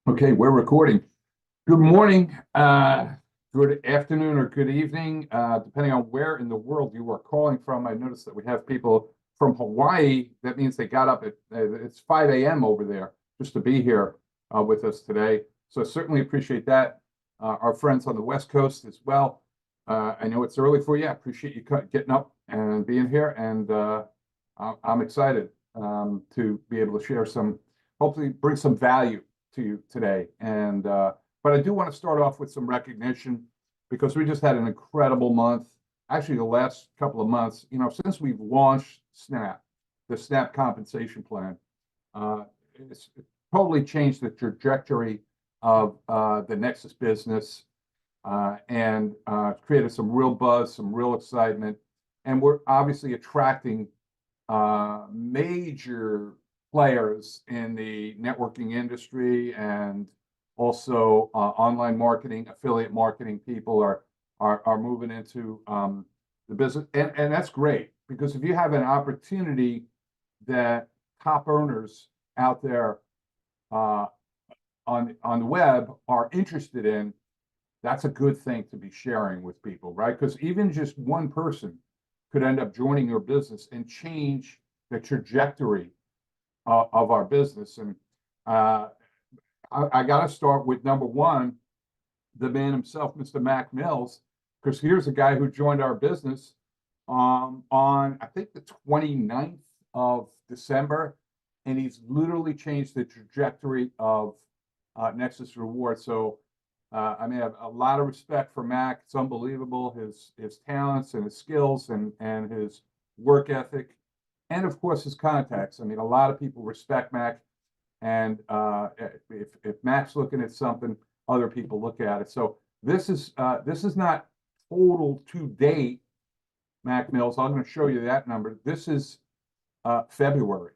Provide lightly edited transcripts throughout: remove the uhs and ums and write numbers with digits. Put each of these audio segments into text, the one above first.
Okay, we're recording. Good morning, good afternoon, or good evening, depending on where in the world you are calling from. I noticed that we have people from Hawaii. That means they got up at it's 5 a.m. over there just to be here with us today. So I certainly appreciate that. Our friends on the West Coast as well. I know it's early for you. I appreciate you getting up and being here, and I'm excited to be able to share some, hopefully bring some value to you today. And but I do want to start off with some recognition because we just had an incredible month. Actually, the last couple of months, since we've launched SNAP, the SNAP compensation plan, it's totally changed the trajectory of the Nexus business and created some real buzz, some real excitement. And we're obviously attracting major players in the networking industry and also online marketing, affiliate marketing people are moving into the business, and that's great because if you have an opportunity that top earners out there uh, on the web are interested in, that's a good thing to be sharing with people, right? Because even just one person could end up joining your business and change the trajectory of our business. And uh, I got to start with number one, the man himself, Mr. Mac Mills, because here's a guy who joined our business on, I think, the 29th of December, and he's literally changed the trajectory of Nexus Rewards. So I mean, I have a lot of respect for Mac. It's unbelievable, his talents and his skills and his work ethic, and of course his contacts. I mean, a lot of people respect Mac, and if Mac's looking at something, other people look at it. So this is not total to date, Mac Mills. I'm going to show you that number. This is February.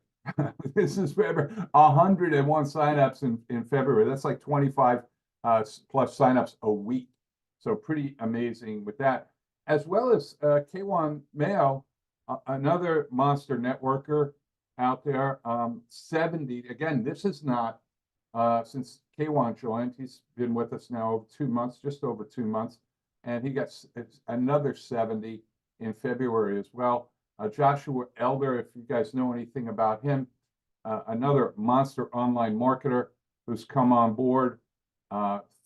This is February. 101 signups in February. That's like 25 plus signups a week. So pretty amazing with that. As well as K1 Mayo, another monster networker out there. 70. Again, this is not since K1 joined. He's been with us now over 2 months, just over 2 months, and he got another 70 in February as well. Joshua Elder, if you guys know anything about him, another monster online marketer who's come on board.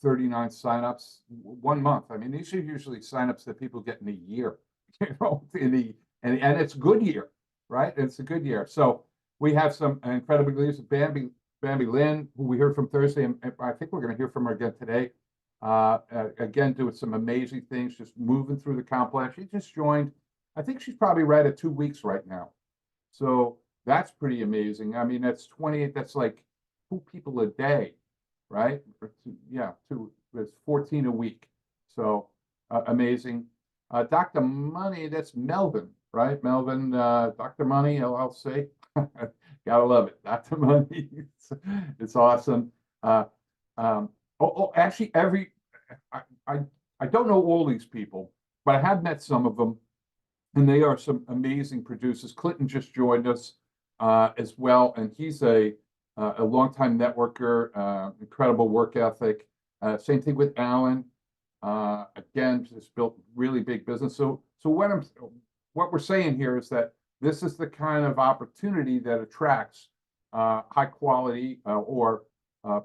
39 signups 1 month. I mean, these are usually signups that people get in a year, and it's a good year, right? It's a good year. So we have some incredible leaders. Bambi Lynn, who we heard from Thursday, and I think we're going to hear from her again today. Again, doing some amazing things, just moving through the complex. She just joined. I think she's probably right at 2 weeks right now. So that's pretty amazing. I mean, that's 28. That's like 2 people a day, right? Yeah, it's 14 a week. So amazing. Dr. Money, that's Melvin, right? Melvin, Dr. Money, LLC. Gotta love it. Dr. Money. It's awesome. Actually, I, I, I don't know all these people, but I have met some of them, and they are some amazing producers. Clinton just joined us as well, and he's a longtime networker, incredible work ethic. Same thing with Alan. Again, just built really big business. So what we're saying here is that this is the kind of opportunity that attracts high quality or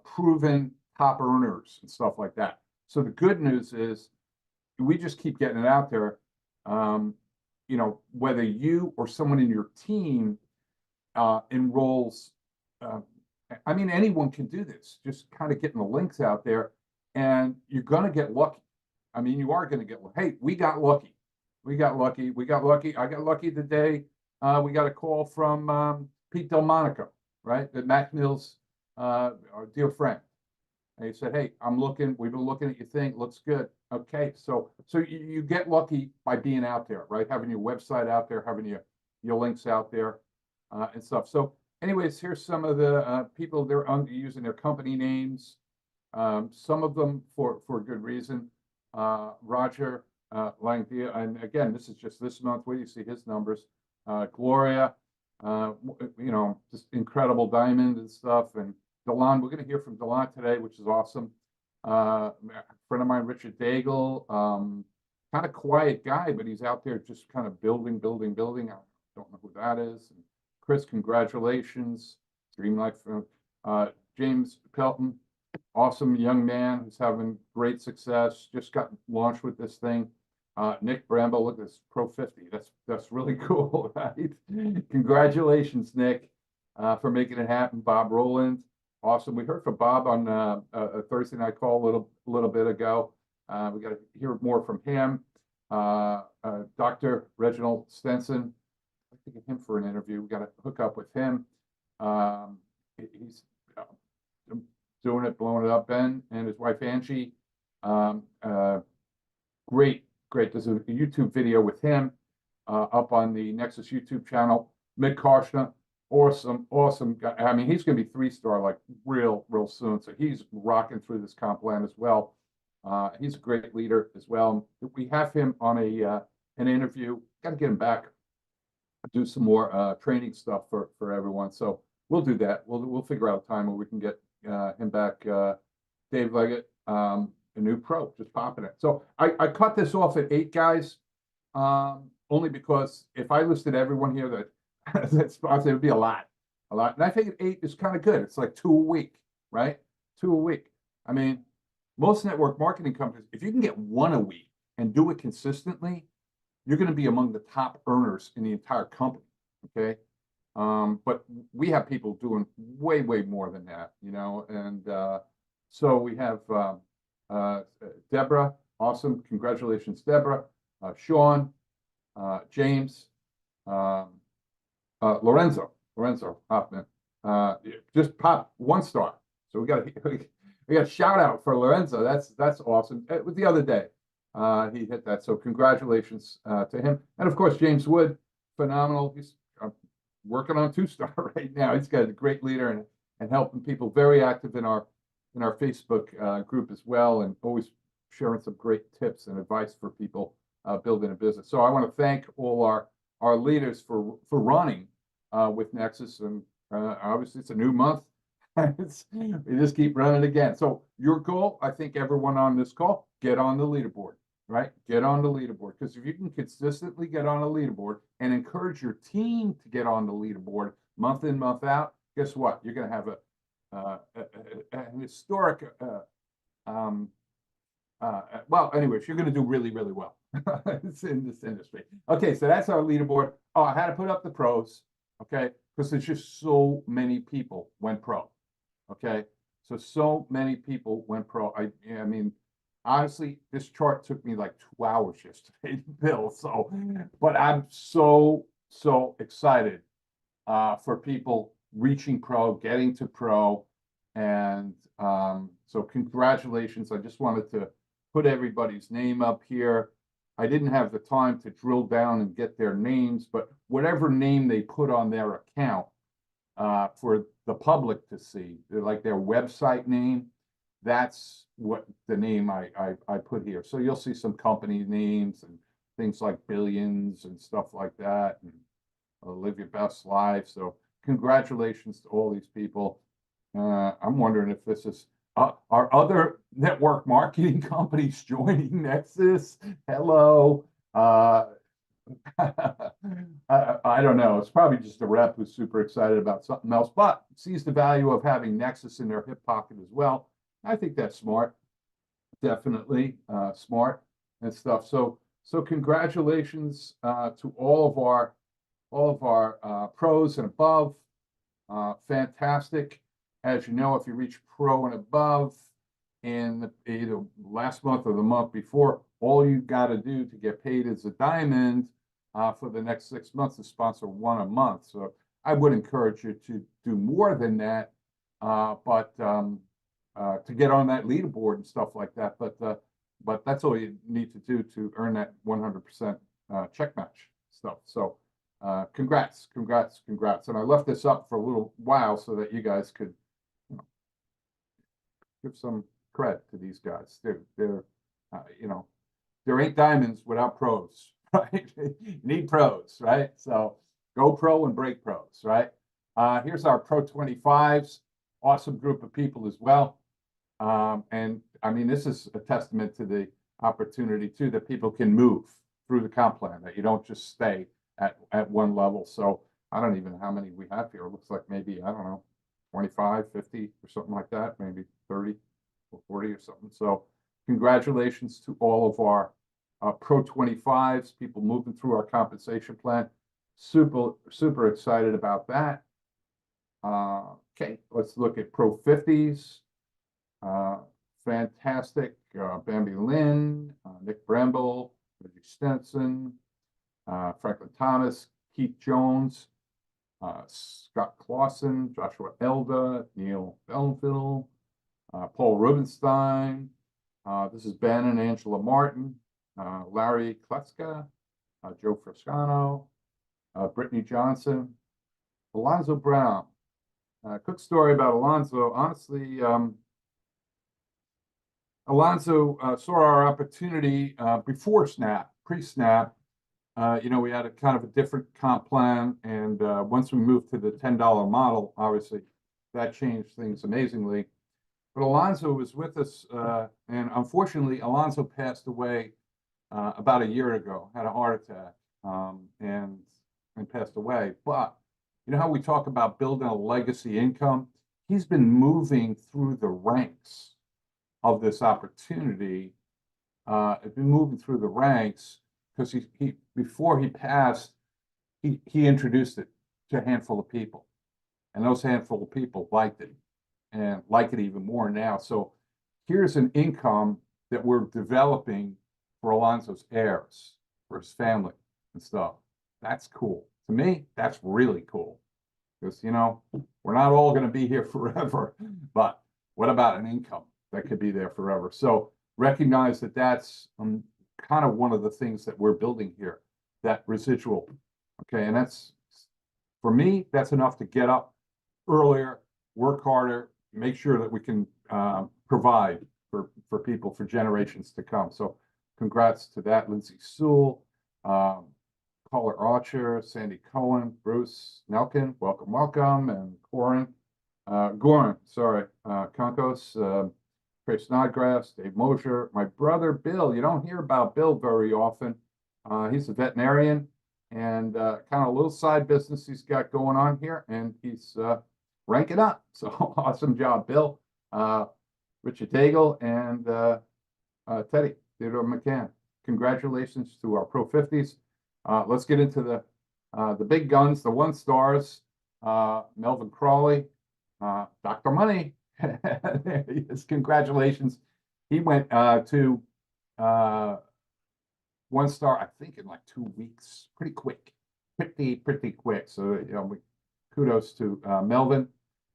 proven top earners and stuff like that. So the good news is we just keep getting it out there. Whether you or someone in your team enrolls, I mean, anyone can do this. Just kind of getting the links out there, and you're going to get lucky. I mean, you are going to get lucky. Hey, we got lucky. We got lucky. We got lucky. I got lucky the day we got a call from Pete Delmonico, right? That Mac Mills, our dear friend. And he said, "Hey, I'm looking. We've been looking at your thing. Looks good. Okay, so you get lucky by being out there, right? Having your website out there, having your links out there, and stuff. So, anyways, here's some of the people they're using their company names. Some of them for good reason. Roger Langvia, and again, this is just this month. Where do you see his numbers? Gloria, just incredible diamond and stuff, and Delon, we're gonna hear from Delon today, which is awesome. A friend of mine, Richard Daigle, kind of quiet guy, but he's out there just kind of building. I don't know who that is. And Chris, congratulations. Dream Life. James Pelton, awesome young man who's having great success. Just got launched with this thing. Nick Bramble, look at this Pro 50. That's really cool, right? Congratulations, Nick, for making it happen. Bob Rowland, awesome. We heard from Bob on a Thursday night call a little bit ago. We got to hear more from him. Dr. Reginald Stenson, I think of him for an interview. We got to hook up with him. He's doing it, blowing it up. Ben and his wife Angie, great. There's a YouTube video with him up on the Nexus YouTube channel. Mick Karshner, awesome guy. I mean, he's going to be 3-star like real soon. So he's rocking through this comp plan as well. He's a great leader as well. We have him on an interview. Got to get him back, do some more training stuff for everyone. So we'll do that. We'll figure out a time where we can get him back. Dave Leggett, a new pro, just popping it. So I cut this off at 8 guys, only because if I listed everyone here that spots, it would be a lot. And I think 8 is kind of good. It's like 2 a week, right? 2 a week. I mean, most network marketing companies, if you can get 1 a week and do it consistently, you're going to be among the top earners in the entire company. Okay. But we have people doing way more than that, you know, and so we have Deborah, awesome, congratulations, Deborah, Sean, James, Lorenzo Hoffman, just pop 1 star. So we got a shout out for Lorenzo. That's awesome. It was the other day. He hit that. So congratulations to him. And of course, James Wood, phenomenal. He's working on 2-star right now. He's got a great leader and helping people, very active in our Facebook group as well, and always sharing some great tips and advice for people building a business. So I want to thank all our leaders for running with Nexus, and obviously it's a new month. We just keep running again. So your goal, I think everyone on this call, get on the leaderboard, right? Get on the leaderboard, because if you can consistently get on a leaderboard and encourage your team to get on the leaderboard month in, month out, guess what? You're going to have an historic, well, anyways, you're going to do really well in this industry. Okay, so that's our leaderboard. Oh, I had to put up the pros, okay, because there's just so many people went pro. Okay, so many people went pro. I mean, honestly, this chart took me like 2 hours yesterday to build. So, but I'm so excited for people reaching pro, getting to pro, and so congratulations. I just wanted to put everybody's name up here. I didn't have the time to drill down and get their names, but whatever name they put on their account for the public to see, like their website name, that's what the name I put here. So you'll see some company names and things like Billions and stuff like that, and Live Your Best Life. So congratulations to all these people. I'm wondering if this is are other network marketing companies joining Nexus? Hello. I don't know. It's probably just a rep who's super excited about something else, but sees the value of having Nexus in their hip pocket as well. I think that's smart. Definitely smart and stuff. So congratulations to all of our pros and above. Fantastic. As you know, if you reach pro and above in either last month or the month before, all you got to do to get paid as a diamond for the next 6 months is sponsor 1 a month. So I would encourage you to do more than that, but to get on that leaderboard and stuff like that. But that's all you need to do to earn that 100% check match stuff. So congrats. And I left this up for a little while so that you guys could give some credit to these guys. They're there ain't diamonds without pros, right? You need pros, right? So go pro and break pros, right? Here's our Pro 25s, awesome group of people as well. And I mean, this is a testament to the opportunity too, that people can move through the comp plan, that you don't just stay at one level. So I don't even know how many we have here. It looks like maybe, I don't know, 25, 50 or something like that, maybe 30 or 40 or something. So congratulations to all of our Pro 25s, people moving through our compensation plan. Super excited about that. Okay, let's look at Pro 50s. Fantastic. Bambi Lynn, Nick Bramble, Reggie Stenson, Franklin Thomas, Keith Jones, Scott Clausen, Joshua Elda, Neil Bellenfield, Paul Rubenstein. This is Ben and Angela Martin, Larry Kletzka, Joe Frescano, Brittany Johnson, Alonzo Brown. Quick story about Alonzo. Honestly, Alonzo saw our opportunity before SNAP, pre-SNAP. We had a kind of a different comp plan, and once we moved to the $10 model, obviously that changed things amazingly. But Alonzo was with us, and unfortunately, Alonzo passed away about a year ago, had a heart attack, and passed away. But you know how we talk about building a legacy income? He's been moving through the ranks of this opportunity. Been moving through the ranks because he before he passed, he introduced it to a handful of people, and those handful of people liked it and like it even more now. So here's an income that we're developing for Alonzo's heirs, for his family and stuff. That's cool. To me, that's really cool. Because, we're not all going to be here forever, but what about an income that could be there forever? So recognize that that's kind of one of the things that we're building here, that residual. Okay, and that's, for me, that's enough to get up earlier, work harder, make sure that we can provide for people for generations to come. So congrats to that, Lindsay Sewell, Caller Archer, Sandy Cohen, Bruce Nelkin, welcome, and Goran, Konkos, Chris Snodgrass, Dave Mosher, my brother Bill. You don't hear about Bill very often. He's a veterinarian, and kind of a little side business he's got going on here, and he's ranking up. So awesome job, Bill. Richard Daigle and Teddy Theodore McCann. Congratulations to our Pro 50s. Let's get into the big guns, the 1-stars. Melvin Crawley, Dr. Money. There he is. Congratulations. He went to 1-star, I think, in like 2 weeks. Pretty quick. Pretty quick. So kudos to Melvin.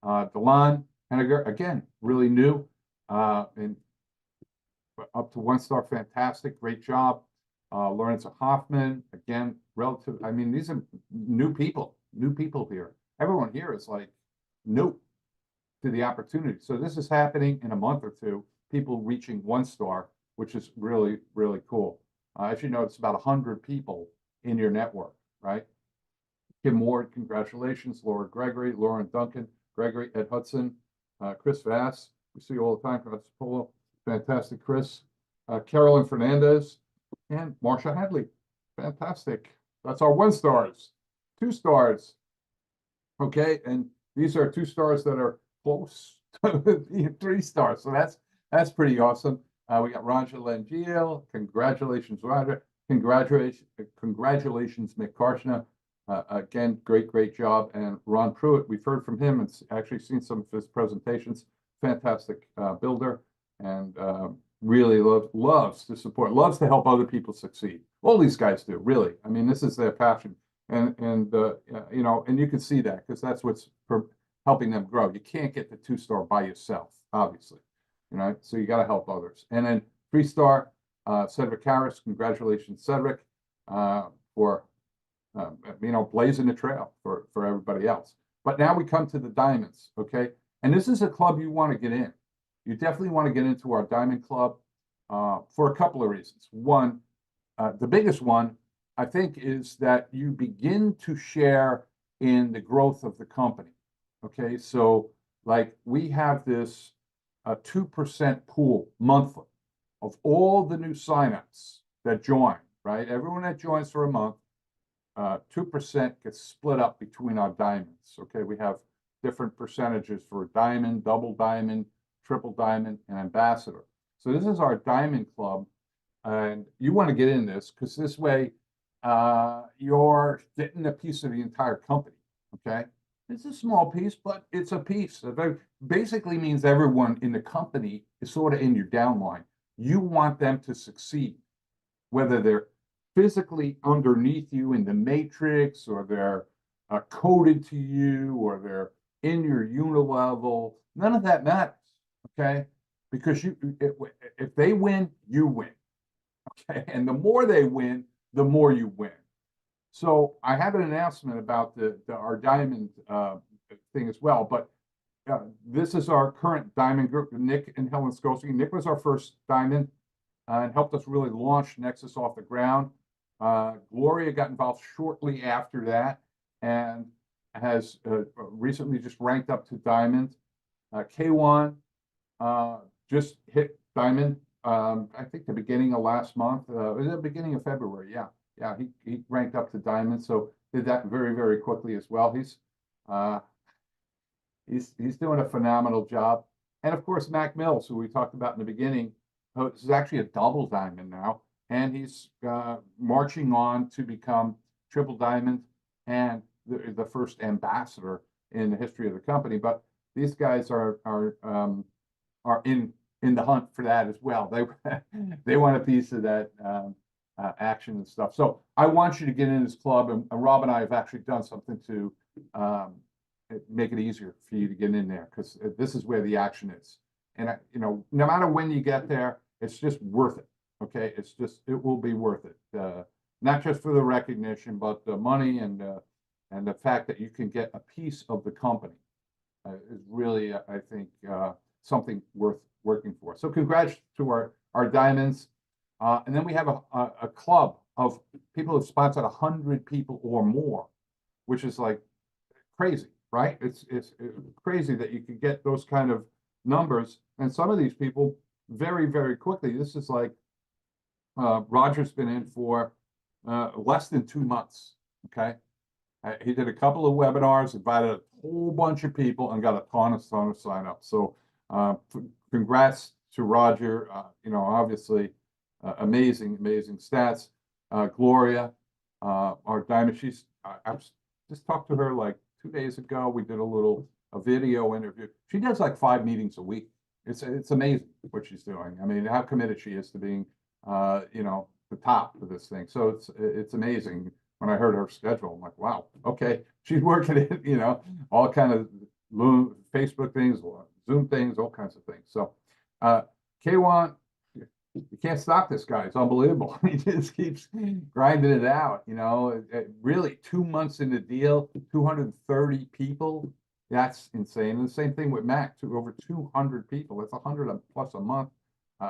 Delon Henniger, again, really new. And up to 1-star, fantastic, great job. Lawrence Hoffman, again, relative. I mean, these are new people here. Everyone here is like new to the opportunity. So this is happening in a month or two, people reaching 1-star, which is really, really cool. As you know, it's about 100 people in your network, right? Kim Ward, congratulations. Laura Gregory, Lauren Duncan, Gregory, Ed Hudson, Chris Vass, we see you all the time. Polo, fantastic, Chris. Carolyn Fernandez, and Marsha Hadley. Fantastic. That's our 1-stars. 2-stars. Okay, and these are 2-stars that are close to 3-stars. So that's pretty awesome. We got Roger Langiel. Congratulations, Roger. Congratulations, Mick Karshner. Again, great job. And Ron Pruitt, we've heard from him and actually seen some of his presentations. Fantastic builder, and really loves to support, loves to help other people succeed. All these guys do, really. I mean, this is their passion, and you can see that because that's what's helping them grow. You can't get the 2-star by yourself, obviously, so you got to help others. And then 3-star, Cedric Harris. Congratulations, Cedric, for blazing the trail for everybody else. But now we come to the diamonds, okay? And this is a club you want to get in. You definitely want to get into our Diamond Club for a couple of reasons. One, the biggest one, I think, is that you begin to share in the growth of the company. Okay, so like we have this 2% pool monthly of all the new signups that join, right? Everyone that joins for a month, 2% gets split up between our diamonds. Okay, we have different percentages for diamond, double diamond, triple diamond, and ambassador. So this is our diamond club, and you want to get in this because this way you're getting a piece of the entire company. Okay, it's a small piece, but it's a piece. It basically means everyone in the company is sort of in your downline. You want them to succeed, whether they're physically underneath you in the matrix, or they're coded to you, or they're in your unilevel. None of that matters, okay? Because if they win, you win, okay? And the more they win, the more you win. So I have an announcement about our diamond thing as well, but this is our current diamond group, Nick and Helen Skolsky. Nick was our first diamond and helped us really launch Nexus off the ground. Gloria got involved shortly after that and has recently just ranked up to diamond. K1 just hit diamond, I think the beginning of last month, it was the beginning of February. Yeah, he ranked up to diamond, so did that very, very quickly as well. He's doing a phenomenal job. And of course, Mac Mills, who we talked about in the beginning, this is actually a double diamond now, and he's marching on to become triple diamond and the first ambassador in the history of the company. But these guys are in the hunt for that as well. They want a piece of that action and stuff. So I want you to get in this club, and Rob and I have actually done something to make it easier for you to get in there, because this is where the action is. And no matter when you get there, it's just worth it. Okay, it will be worth it. Not just for the recognition, but the money and the fact that you can get a piece of the company is really, I think, something worth working for. So congrats to our diamonds. And then we have a club of people who've sponsored 100 people or more, which is like crazy, right? It's crazy that you could get those kind of numbers. And some of these people very, very quickly. This is like Roger's been in for less than 2 months. Okay. He did a couple of webinars, invited a whole bunch of people, and got a ton of sign-ups. So congrats to Roger. Obviously amazing stats. Gloria, our diamond, I just talked to her like 2 days ago. We did a video interview. She does like 5 meetings a week. It's amazing what she's doing. I mean, how committed she is to being, the top of this thing. So it's amazing. When I heard her schedule, I'm like, wow, okay, she's working it, all kind of Facebook things, Zoom things, all kinds of things. So K1, you can't stop this guy. It's unbelievable. He just keeps grinding it out. Really 2 months in the deal, 230 people. That's insane. And the same thing with Mac, over 200 people. That's 100 plus a month.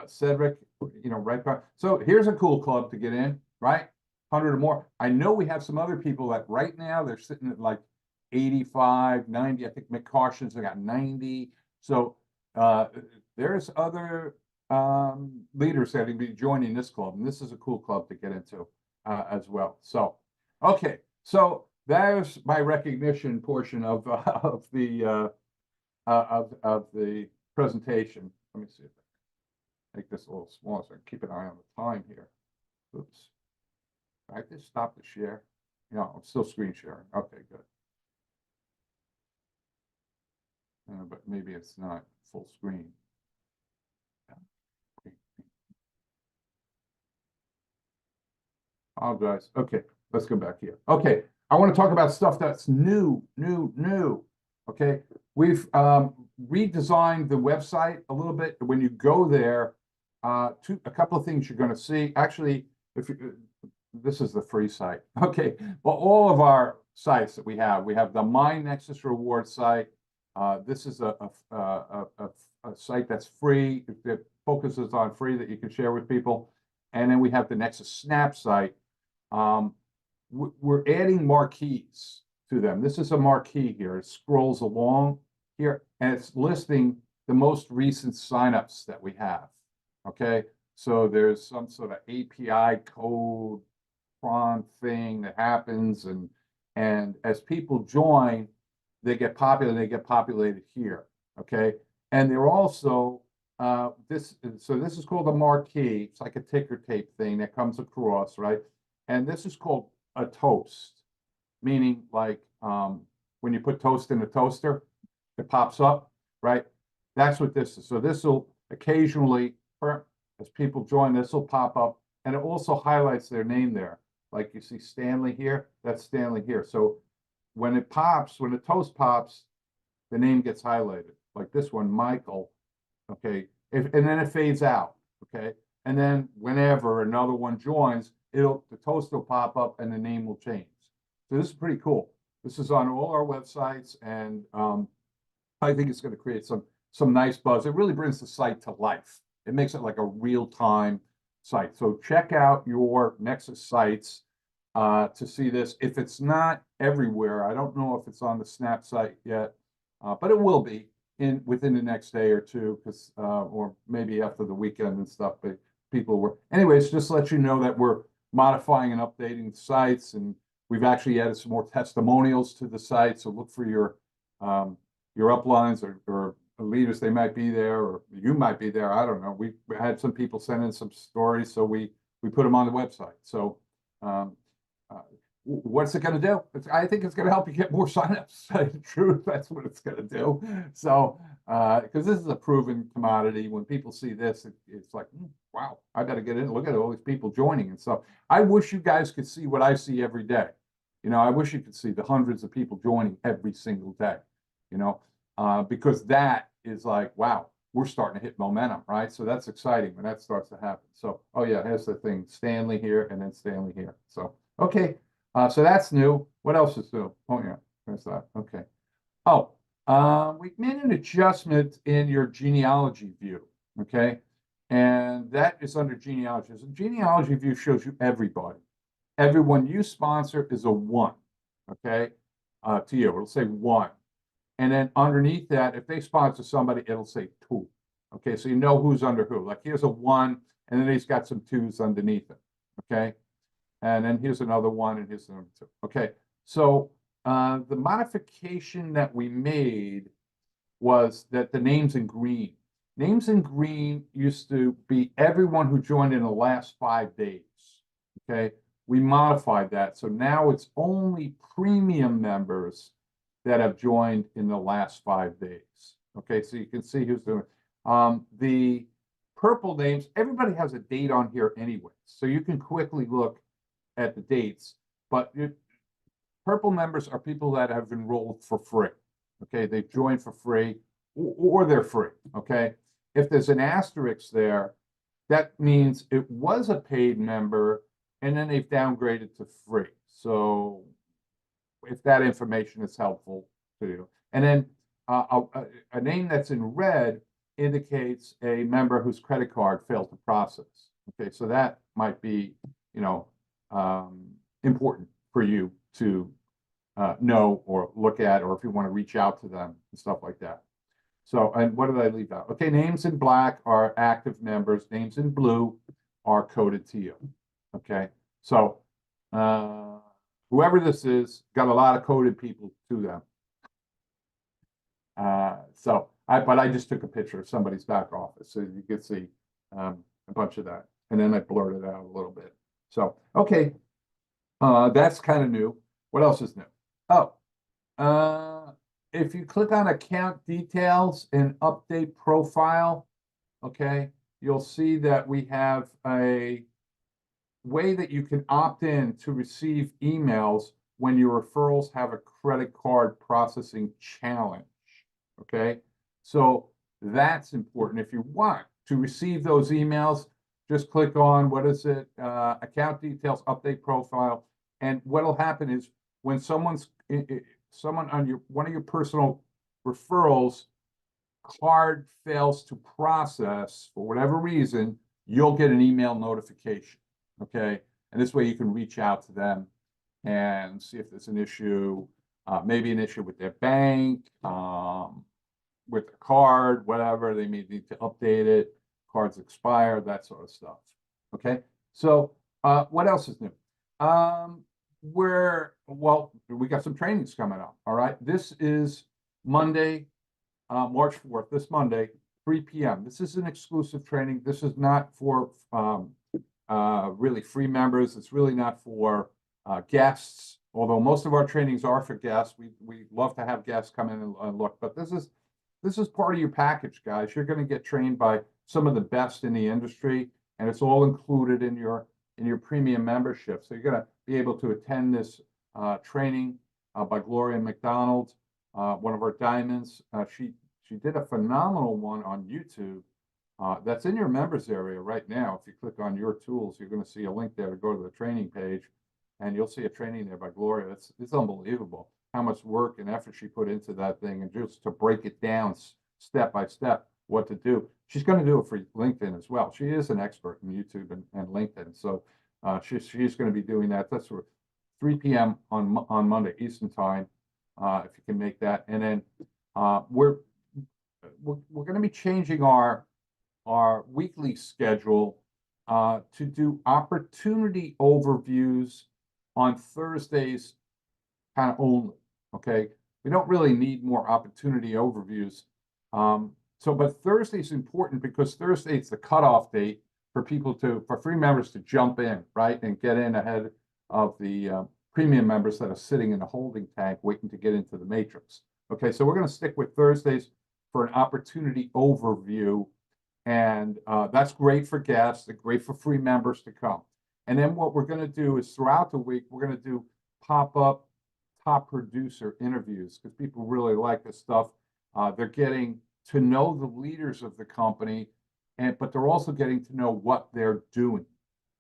Cedric, right back. So here's a cool club to get in, right? 100 or more. I know we have some other people that right now they're sitting at like 85, 90. I think Mick Carson's got 90. So there's other leaders that will be joining this club, and this is a cool club to get into as well. So, okay, so there's my recognition portion of the presentation. Let me see if I can make this a little smaller so I can keep an eye on the time here. Oops. I just stop the share. No, I'm still screen sharing. Okay, good. But maybe it's not full screen. Apologize. Okay, let's go back here. Okay, I want to talk about stuff that's new. Okay, we've redesigned the website a little bit. When you go there, a couple of things you're going to see. Actually, this is the free site. Okay, but all of our sites that we have the My Nexus Reward site. This is a site that's free, that focuses on free, that you can share with people. And then we have the Nexus Snap site. We're adding marquees to them. This is a marquee here. It scrolls along here. and it's listing the most recent signups that we have. Okay, so there's some sort of API code cron thing that happens, and as people join, they get populated here. Okay, and they're also this is called a marquee. It's like a ticker tape thing that comes across, right? And this is called a toast, meaning like when you put toast in a toaster, it pops up, right? That's what this is. So this will occasionally, as people join, this will pop up, and it also highlights their name there. Like you see Stanley here, that's Stanley here. So when it pops, when the toast pops, the name gets highlighted. Like this one, Michael. Okay, and then it fades out. Okay, and then whenever another one joins, the toast will pop up and the name will change. So this is pretty cool. This is on all our websites, and I think it's going to create some nice buzz. It really brings the site to life. It makes it like a real-time site. So check out your Nexus sites to see this. If it's not everywhere, I don't know if it's on the Snap site yet, but it will be within the next day or two, because or maybe after the weekend and stuff. But people were, anyways, just to let you know that we're modifying and updating the sites, and we've actually added some more testimonials to the site. So look for your uplines or leaders. They might be there, or you might be there. I don't know. We had some people send in some stories, so we put them on the website. So what's it going to do? I think it's going to help you get more signups. To tell you the truth, that's what it's going to do. So because this is a proven commodity, when people see this, it's like, wow, I got to get in. Look at all these people joining and stuff. I wish you guys could see what I see every day. I wish you could see the hundreds of people joining every single day. Because that is like, wow, we're starting to hit momentum, right? So that's exciting when that starts to happen. So, oh yeah, here's the thing, Stanley here and then Stanley here. So, okay, so that's new. What else is new? Oh yeah, there's that. Okay. Oh, we made an adjustment in your genealogy view. Okay, and that is under genealogy. So genealogy view shows you everybody. Everyone you sponsor is a 1. Okay, to you, it'll say 1. And then underneath that, if they sponsor somebody, it'll say 2. Okay, so you know who's under who. Like here's a 1, and then he's got some 2s underneath it. Okay, and then here's another 1, and here's another 2. Okay, so the modification that we made was that the names in green. Names in green used to be everyone who joined in the last 5 days. Okay, we modified that. So now it's only premium members that have joined in the last 5 days. Okay, so you can see who's doing it. The purple names, everybody has a date on here anyway, so you can quickly look at the dates. But purple members are people that have enrolled for free. Okay, they've joined for free, or they're free. Okay, if there's an asterisk there, that means it was a paid member and then they've downgraded to free. So if that information is helpful to you. And then a name that's in red indicates a member whose credit card failed to process. Okay, so that might be, important for you to know or look at, or if you want to reach out to them and stuff like that. So, and what did I leave out? Okay, names in black are active members. Names in blue are coded to you. Okay, so whoever this is got a lot of coded people to them. But I just took a picture of somebody's back office, so you can see a bunch of that, and then I blurred it out a little bit. So, okay, that's kind of new. What else is new? Oh, if you click on account details and update profile, okay, you'll see that we have a way that you can opt in to receive emails when your referrals have a credit card processing challenge. Okay, so that's important. If you want to receive those emails, just click on, what is it? Account details, update profile. And what'll happen is when someone on one of your personal referrals card fails to process for whatever reason, you'll get an email notification. Okay, and this way you can reach out to them and see if there's an issue, maybe an issue with their bank, with the card, whatever, they may need to update it, cards expire, that sort of stuff. Okay, so what else is new? We got some trainings coming up. All right, this is Monday, March 4th, this Monday, 3 p.m. This is an exclusive training. This is not for really free members. It's really not for guests, although most of our trainings are for guests. We love to have guests come in and look, but this is part of your package, guys. You're going to get trained by some of the best in the industry, and it's all included in your premium membership. So you're going to be able to attend this training by Gloria McDonald, one of our diamonds. She did a phenomenal one on YouTube. That's in your members area right now. If you click on your tools, you're going to see a link there to go to the training page, and you'll see a training there by Gloria. It's unbelievable how much work and effort she put into that thing, and just to break it down step by step what to do. She's going to do it for LinkedIn as well. She is an expert in YouTube and LinkedIn, so she's going to be doing that. That's 3 p.m. on Monday Eastern time, if you can make that. And then we're going to be changing our weekly schedule to do opportunity overviews on Thursdays kind of only. Okay, we don't really need more opportunity overviews. But Thursday is important because Thursday is the cutoff date for free members to jump in, right, and get in ahead of the premium members that are sitting in the holding tank waiting to get into the matrix. Okay, so we're going to stick with Thursdays for an opportunity overview, and that's great for guests, and great for free members to come. And then what we're going to do is throughout the week, we're going to do pop-up top producer interviews because people really like this stuff. They're getting to know the leaders of the company, but they're also getting to know what they're doing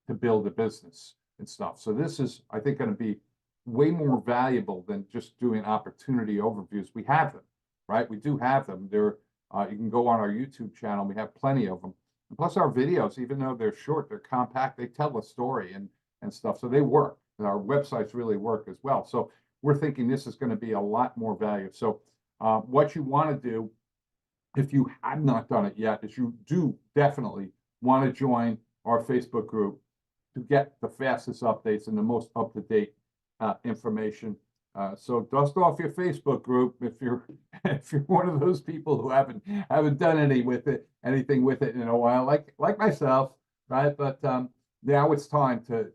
to build a business and stuff. So this is, I think, going to be way more valuable than just doing opportunity overviews. We have them, right? We do have them. You can go on our YouTube channel. We have plenty of them. And plus our videos, even though they're short, they're compact, they tell a story and stuff. So they work. And our websites really work as well. So we're thinking this is going to be a lot more value. So what you want to do, if you have not done it yet, is you do definitely want to join our Facebook group to get the fastest updates and the most up-to-date information. So dust off your Facebook group if you're one of those people who haven't done anything with it in a while, like myself, right? But now it's time to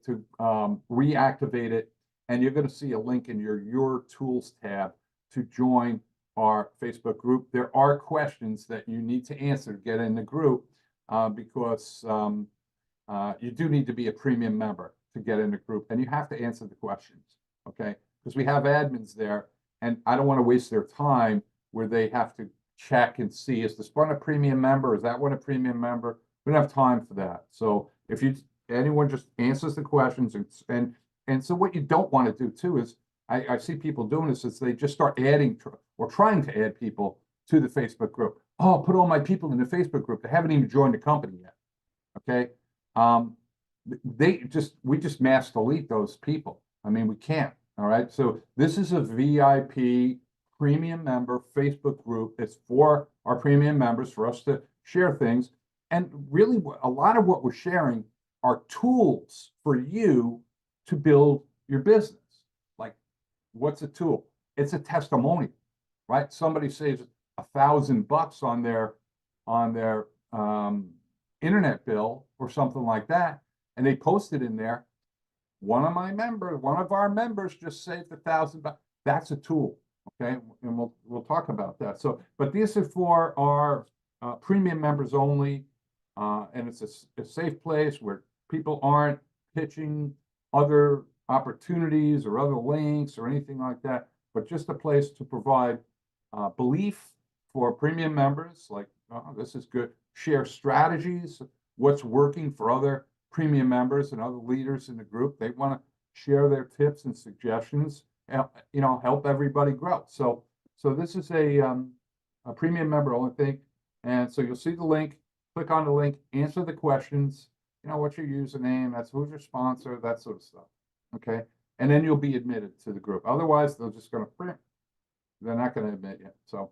reactivate it, and you're going to see a link in your tools tab to join our Facebook group. There are questions that you need to answer to get in the group because you do need to be a premium member to get in the group, and you have to answer the questions, okay? Because we have admins there, and I don't want to waste their time where they have to check and see, is this one a premium member? Is that one a premium member? We don't have time for that. So if anyone just answers the questions, and so what you don't want to do too is, I see people doing this, is they just start adding or trying to add people to the Facebook group. Oh, I'll put all my people in the Facebook group. They haven't even joined the company yet. Okay. We just mass delete those people. I mean, we can't. All right. So this is a VIP premium member Facebook group. It's for our premium members, for us to share things. And really, a lot of what we're sharing are tools for you to build your business. Like, what's a tool? It's a testimonial, right? Somebody saves $1,000 on their internet bill or something like that, and they post it in there. One of our members just saved $1,000. That's a tool, okay? And we'll talk about that. So, but these are for our premium members only, and it's a safe place where people aren't pitching other opportunities or other links or anything like that, but just a place to provide belief for premium members, like, oh, this is good. Share strategies, what's working for other premium members and other leaders in the group. They want to share their tips and suggestions, help everybody grow. So this is a premium member only thing. And so you'll see the link, click on the link, answer the questions, what's your username, that's who's your sponsor, that sort of stuff. Okay. And then you'll be admitted to the group. Otherwise, they're just going to print. They're not going to admit you. So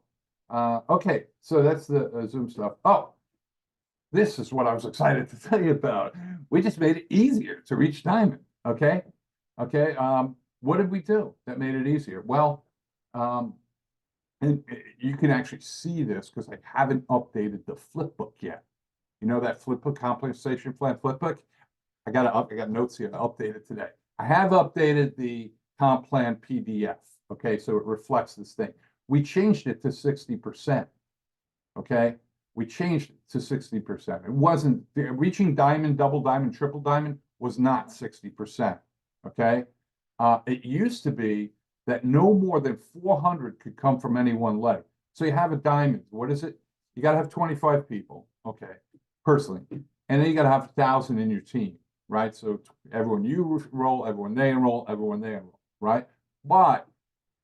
Okay, so that's the Zoom stuff. Oh, this is what I was excited to tell you about. We just made it easier to reach Diamond. Okay. Okay. What did we do that made it easier? Well, um, and you can actually see this because I haven't updated the flipbook yet. You know that flipbook compensation plan flipbook? I got notes here to update it today. I have updated the comp plan PDF. Okay, so it reflects this thing. We changed it to 60%. Okay, we changed it to 60%. It wasn't reaching diamond, double diamond, triple diamond was not 60%. Okay, it used to be that no more than 400 could come from any one leg. So you have a diamond. What is it? You got to have 25 people. Okay, personally, and then you got to have 1,000 in your team, right? So everyone you enroll, everyone they enroll, everyone they enroll, right? But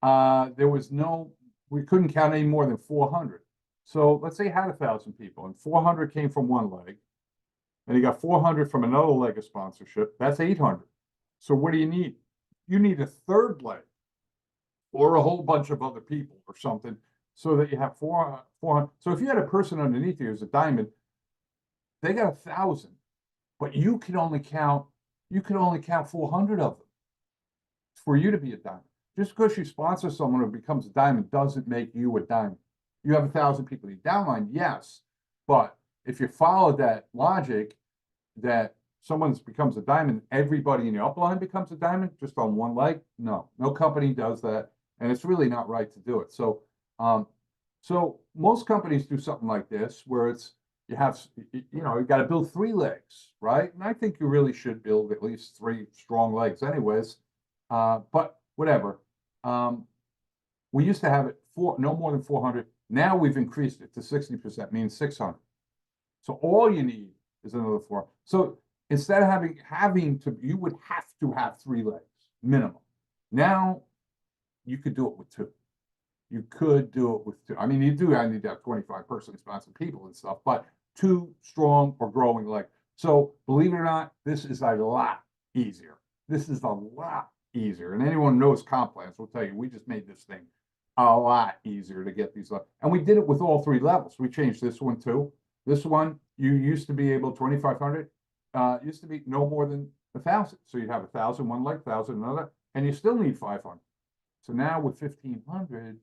there was no, we couldn't count any more than 400. So let's say you had 1,000 people and 400 came from one leg, and you got 400 from another leg of sponsorship. That's 800. So what do you need? You need a third leg or a whole bunch of other people or something so that you have 400. So if you had a person underneath you as a diamond, they got 1,000, but you can only count 400 of them for you to be a diamond. Just because you sponsor someone who becomes a diamond doesn't make you a diamond. You have 1,000 people in your downline, yes, but if you follow that logic that someone becomes a diamond, everybody in your upline becomes a diamond just on one leg. No, no company does that, and it's really not right to do it. So most companies do something like this, where it's you have you got to build 3 legs, right? And I think you really should build at least 3 strong legs, anyways. But whatever. Um, we used to have it no more than 400. Now we've increased it to 60%, means 600. So all you need is another 4. So instead of having to, you would have to have 3 legs minimum. Now you could do it with 2. You could do it with 2. I mean, you do. I need to have 25 personally sponsored people and stuff, but 2 strong or growing legs. So believe it or not, this is a lot easier. This is a lot easier. And anyone who knows comp plans will tell you, we just made this thing a lot easier to get these levels. And we did it with all 3 levels. We changed this one too. This one, you used to be able 2,500, used to be no more than 1,000. So you'd have 1,000 one leg, 1,000 another, and you still need 500. So now with 1,500,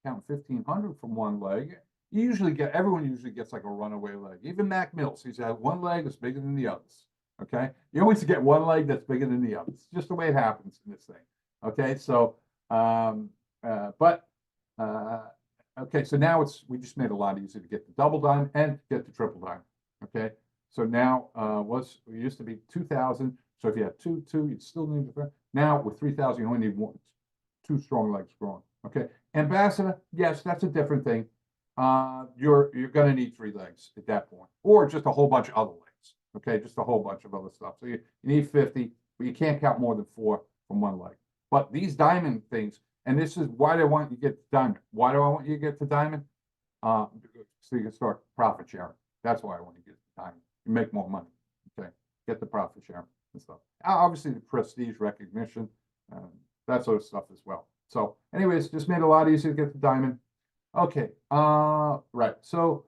count 1,500 from one leg, everyone usually gets like a runaway leg. Even Mac Mills, he's had one leg that's bigger than the others. Okay, you always get one leg that's bigger than the others. Just the way it happens in this thing. Okay, so okay, so now we just made it a lot easier to get the double dime and get the triple dime. Okay, so now it used to be 2,000. So if you had two, you'd still need now with 3,000, you only need 2 strong legs growing. Okay, ambassador, yes, that's a different thing. You're going to need 3 legs at that point, or just a whole bunch of other legs. Okay, just a whole bunch of other stuff. So you need 50, but you can't count more than 4 from one leg. But these diamond things, and this is why I want you to get to diamond. Why do I want you to get to diamond? So you can start profit sharing. That's why I want you to get to diamond. You make more money. Okay, get the profit sharing and stuff. Obviously, the prestige, recognition, that sort of stuff as well. So, anyways, just made it a lot easier to get to diamond. Okay, right. So,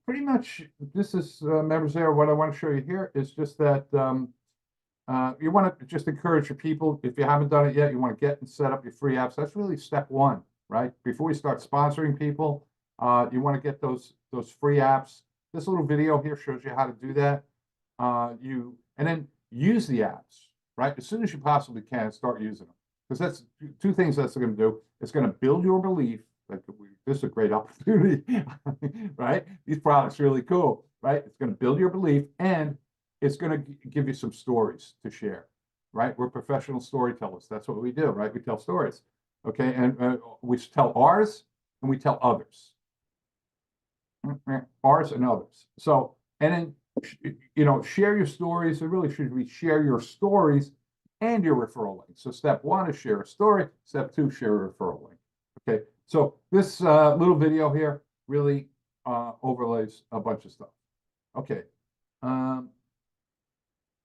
pretty much this is members there. What I want to show you here is just that you want to just encourage your people. If you haven't done it yet, you want to get and set up your free apps. That's really step 1, right? Before you start sponsoring people, you want to get those free apps. This little video here shows you how to do that. And then use the apps, right? As soon as you possibly can, start using them. Because that's 2 things that's going to do. It's going to build your belief that this is a great opportunity, right? These products are really cool, right? It's going to build your belief, and it's going to give you some stories to share, right? We're professional storytellers. That's what we do, right? We tell stories, okay? And we tell ours and we tell others. Ours and others. So, and then, share your stories. It really should be share your stories and your referral link. So step 1 is share a story. Step 2, share a referral link. Okay. So this little video here really overlays a bunch of stuff. Okay.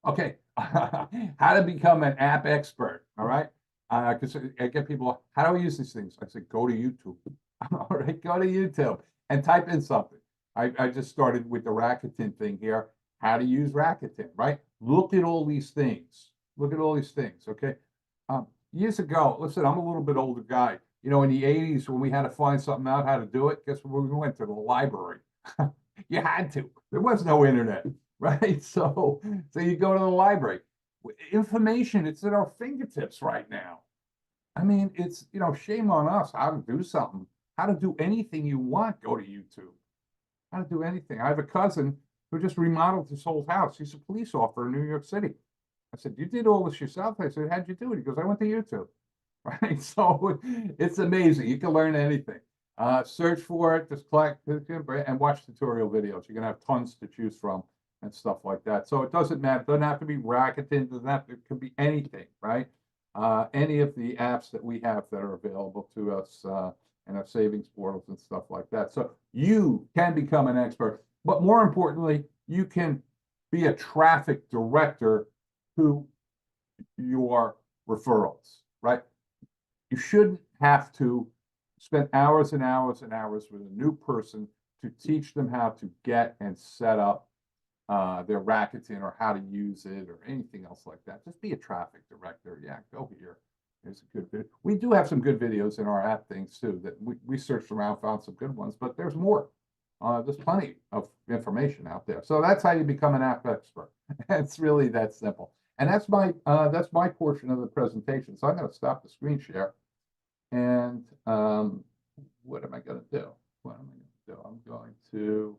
Okay. How to become an app expert. All right. Because I get people, how do I use these things? I say, go to YouTube. All right, go to YouTube and type in something. I just started with the Rakuten thing here. How to use Rakuten, right? Look at all these things. Look at all these things, okay? Years ago, listen, I'm a little bit older guy. You know, in the 80s, when we had to find something out how to do it, guess where we went to? The library. You had to. There was no internet, right? So you go to the library. Information, it's at our fingertips right now. I mean, it's, you know, shame on us how to do something, how to do anything you want, go to YouTube. How to do anything. I have a cousin who just remodeled his whole house. He's a police officer in New York City. I said, you did all this yourself? I said, how'd you do it? He goes, I went to YouTube. Right. So it's amazing. You can learn anything. Search for it, just click and watch tutorial videos. You're gonna have tons to choose from and stuff like that. So it doesn't matter. It doesn't have to be Rakuten, doesn't have to, it can be anything, right? Any of the apps that we have that are available to us in our savings portals and stuff like that. So you can become an expert, but more importantly, you can be a traffic director to your referrals, right? You shouldn't have to spend hours and hours and hours with a new person to teach them how to get and set up their Rakuten or how to use it or anything else like that. Just be a traffic director. Yeah, go here. There's a good video. We do have some good videos in our app things too that we searched around, found some good ones, but there's more. There's plenty of information out there. So that's how you become an app expert. It's really that simple. And that's my portion of the presentation. So I'm going to stop the screen share. And what am I going to do? What am I going to do?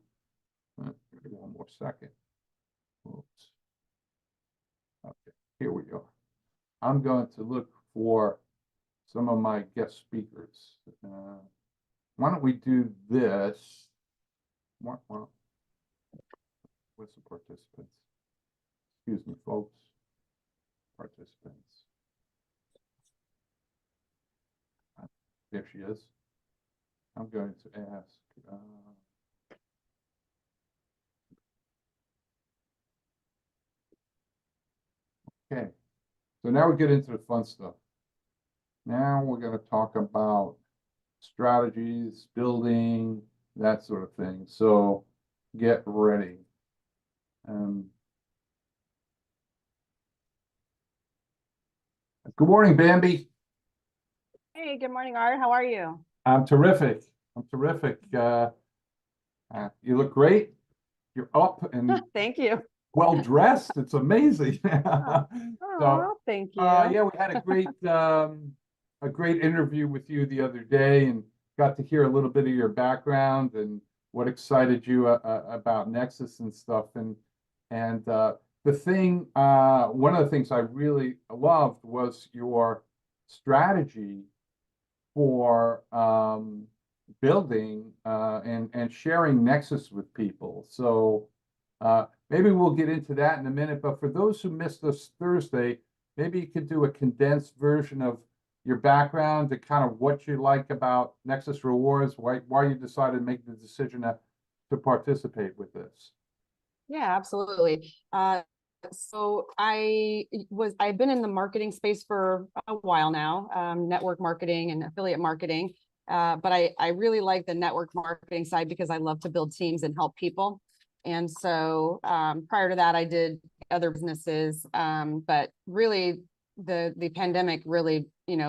I'm going to give me one more second. Oops. Okay, here we go. I'm going to look for some of my guest speakers. Why don't we do this? What's the participants? Excuse me, folks. Participants. There she is. I'm going to ask. Okay, so now we get into the fun stuff. Now we're going to talk about strategies, building, that sort of thing. So get ready. Good morning, Bambi. Hey, good morning, Art. How are you? I'm terrific. I'm terrific. You look great. You're up and Thank you. well dressed. It's amazing. Oh, thank you. Yeah, we had a great interview with you the other day and got to hear a little bit of your background and what excited you about Nexus and stuff. And the thing, one of the things I really loved was your strategy for building and sharing Nexus with people. So maybe we'll get into that in a minute, but for those who missed us Thursday, maybe you could do a condensed version of your background, to kind of what you like about Nexus Rewards, why you decided to make the decision to participate with this. Yeah, absolutely. So I've been in the marketing space for a while now, network marketing and affiliate marketing. But I really like the network marketing side because I love to build teams and help people. And so prior to that, I did other businesses, but really the pandemic really,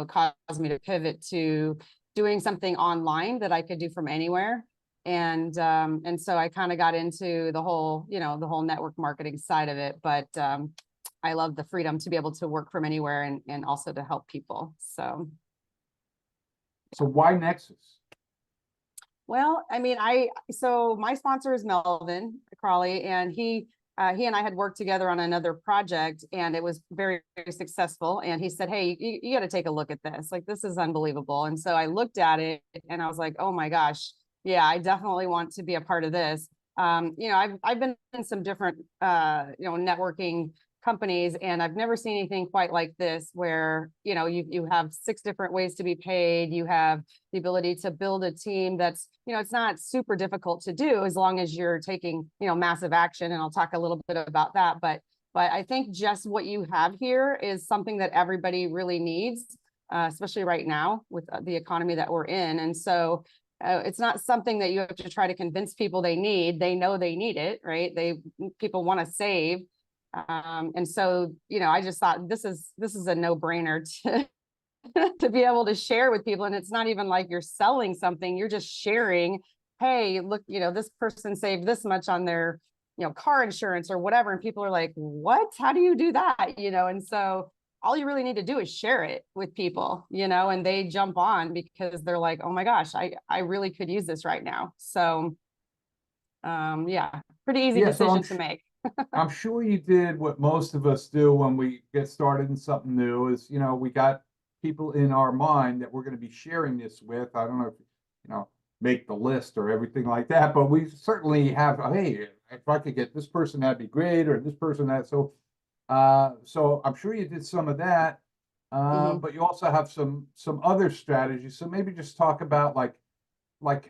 caused me to pivot to doing something online that I could do from anywhere. And so I kind of got into the whole, the whole network marketing side of it, but I love the freedom to be able to work from anywhere and also to help people. So why Nexus? Well, I mean, so my sponsor is Melvin Crawley, and he and I had worked together on another project, and it was very, very successful. And he said, "Hey, you got to take a look at this. Like, this is unbelievable." And so I looked at it, and I was like, "Oh my gosh, yeah, I definitely want to be a part of this." I've been in some different networking companies, and I've never seen anything quite like this, where you have 6 different ways to be paid. You have the ability to build a team that's, it's not super difficult to do as long as you're taking massive action, and I'll talk a little bit about that. But I think just what you have here is something that everybody really needs, especially right now with the economy that we're in. And so it's not something that you have to try to convince people they need. They know they need it, right? People want to save. And so, I just thought this is a no-brainer to to be able to share with people. And it's not even like you're selling something, you're just sharing, hey, look, this person saved this much on their, car insurance or whatever. And people are like, what? How do you do that? And so all you really need to do is share it with people, and they jump on because they're like, oh my gosh, I really could use this right now. So yeah, pretty easy Yeah, so decision to make. I'm sure you did what most of us do when we get started in something new is, we got people in our mind that we're going to be sharing this with. I don't know if, make the list or everything like that, but we certainly have, hey, if I could get this person, that'd be great, or this person, that. So I'm sure you did some of that, but you also have some other strategies. So maybe just talk about like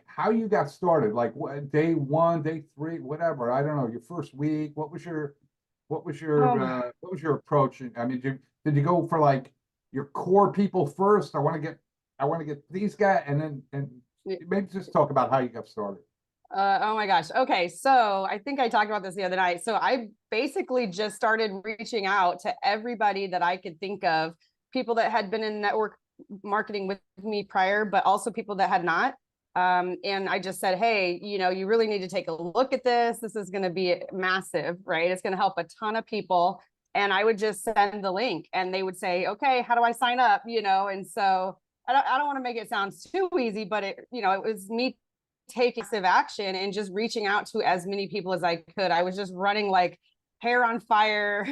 how you got started, like what, day one, day three, whatever. I don't know, your first week. Oh, What was your approach? I mean, did you go for like your core people first? I want to get these guys, and maybe just talk about how you got started. oh my gosh. Okay. So I think I talked about this the other night. So I basically just started reaching out to everybody that I could think of, people that had been in network marketing with me prior, but also people that had not. And I just said, hey, you really need to take a look at this. This is going to be massive, right? It's going to help a ton of people. And I would just send the link and they would say, okay, how do I sign up? And so I don't want to make it sound too easy, but it was me taking active action and just reaching out to as many people as I could. I was just running like hair on fire.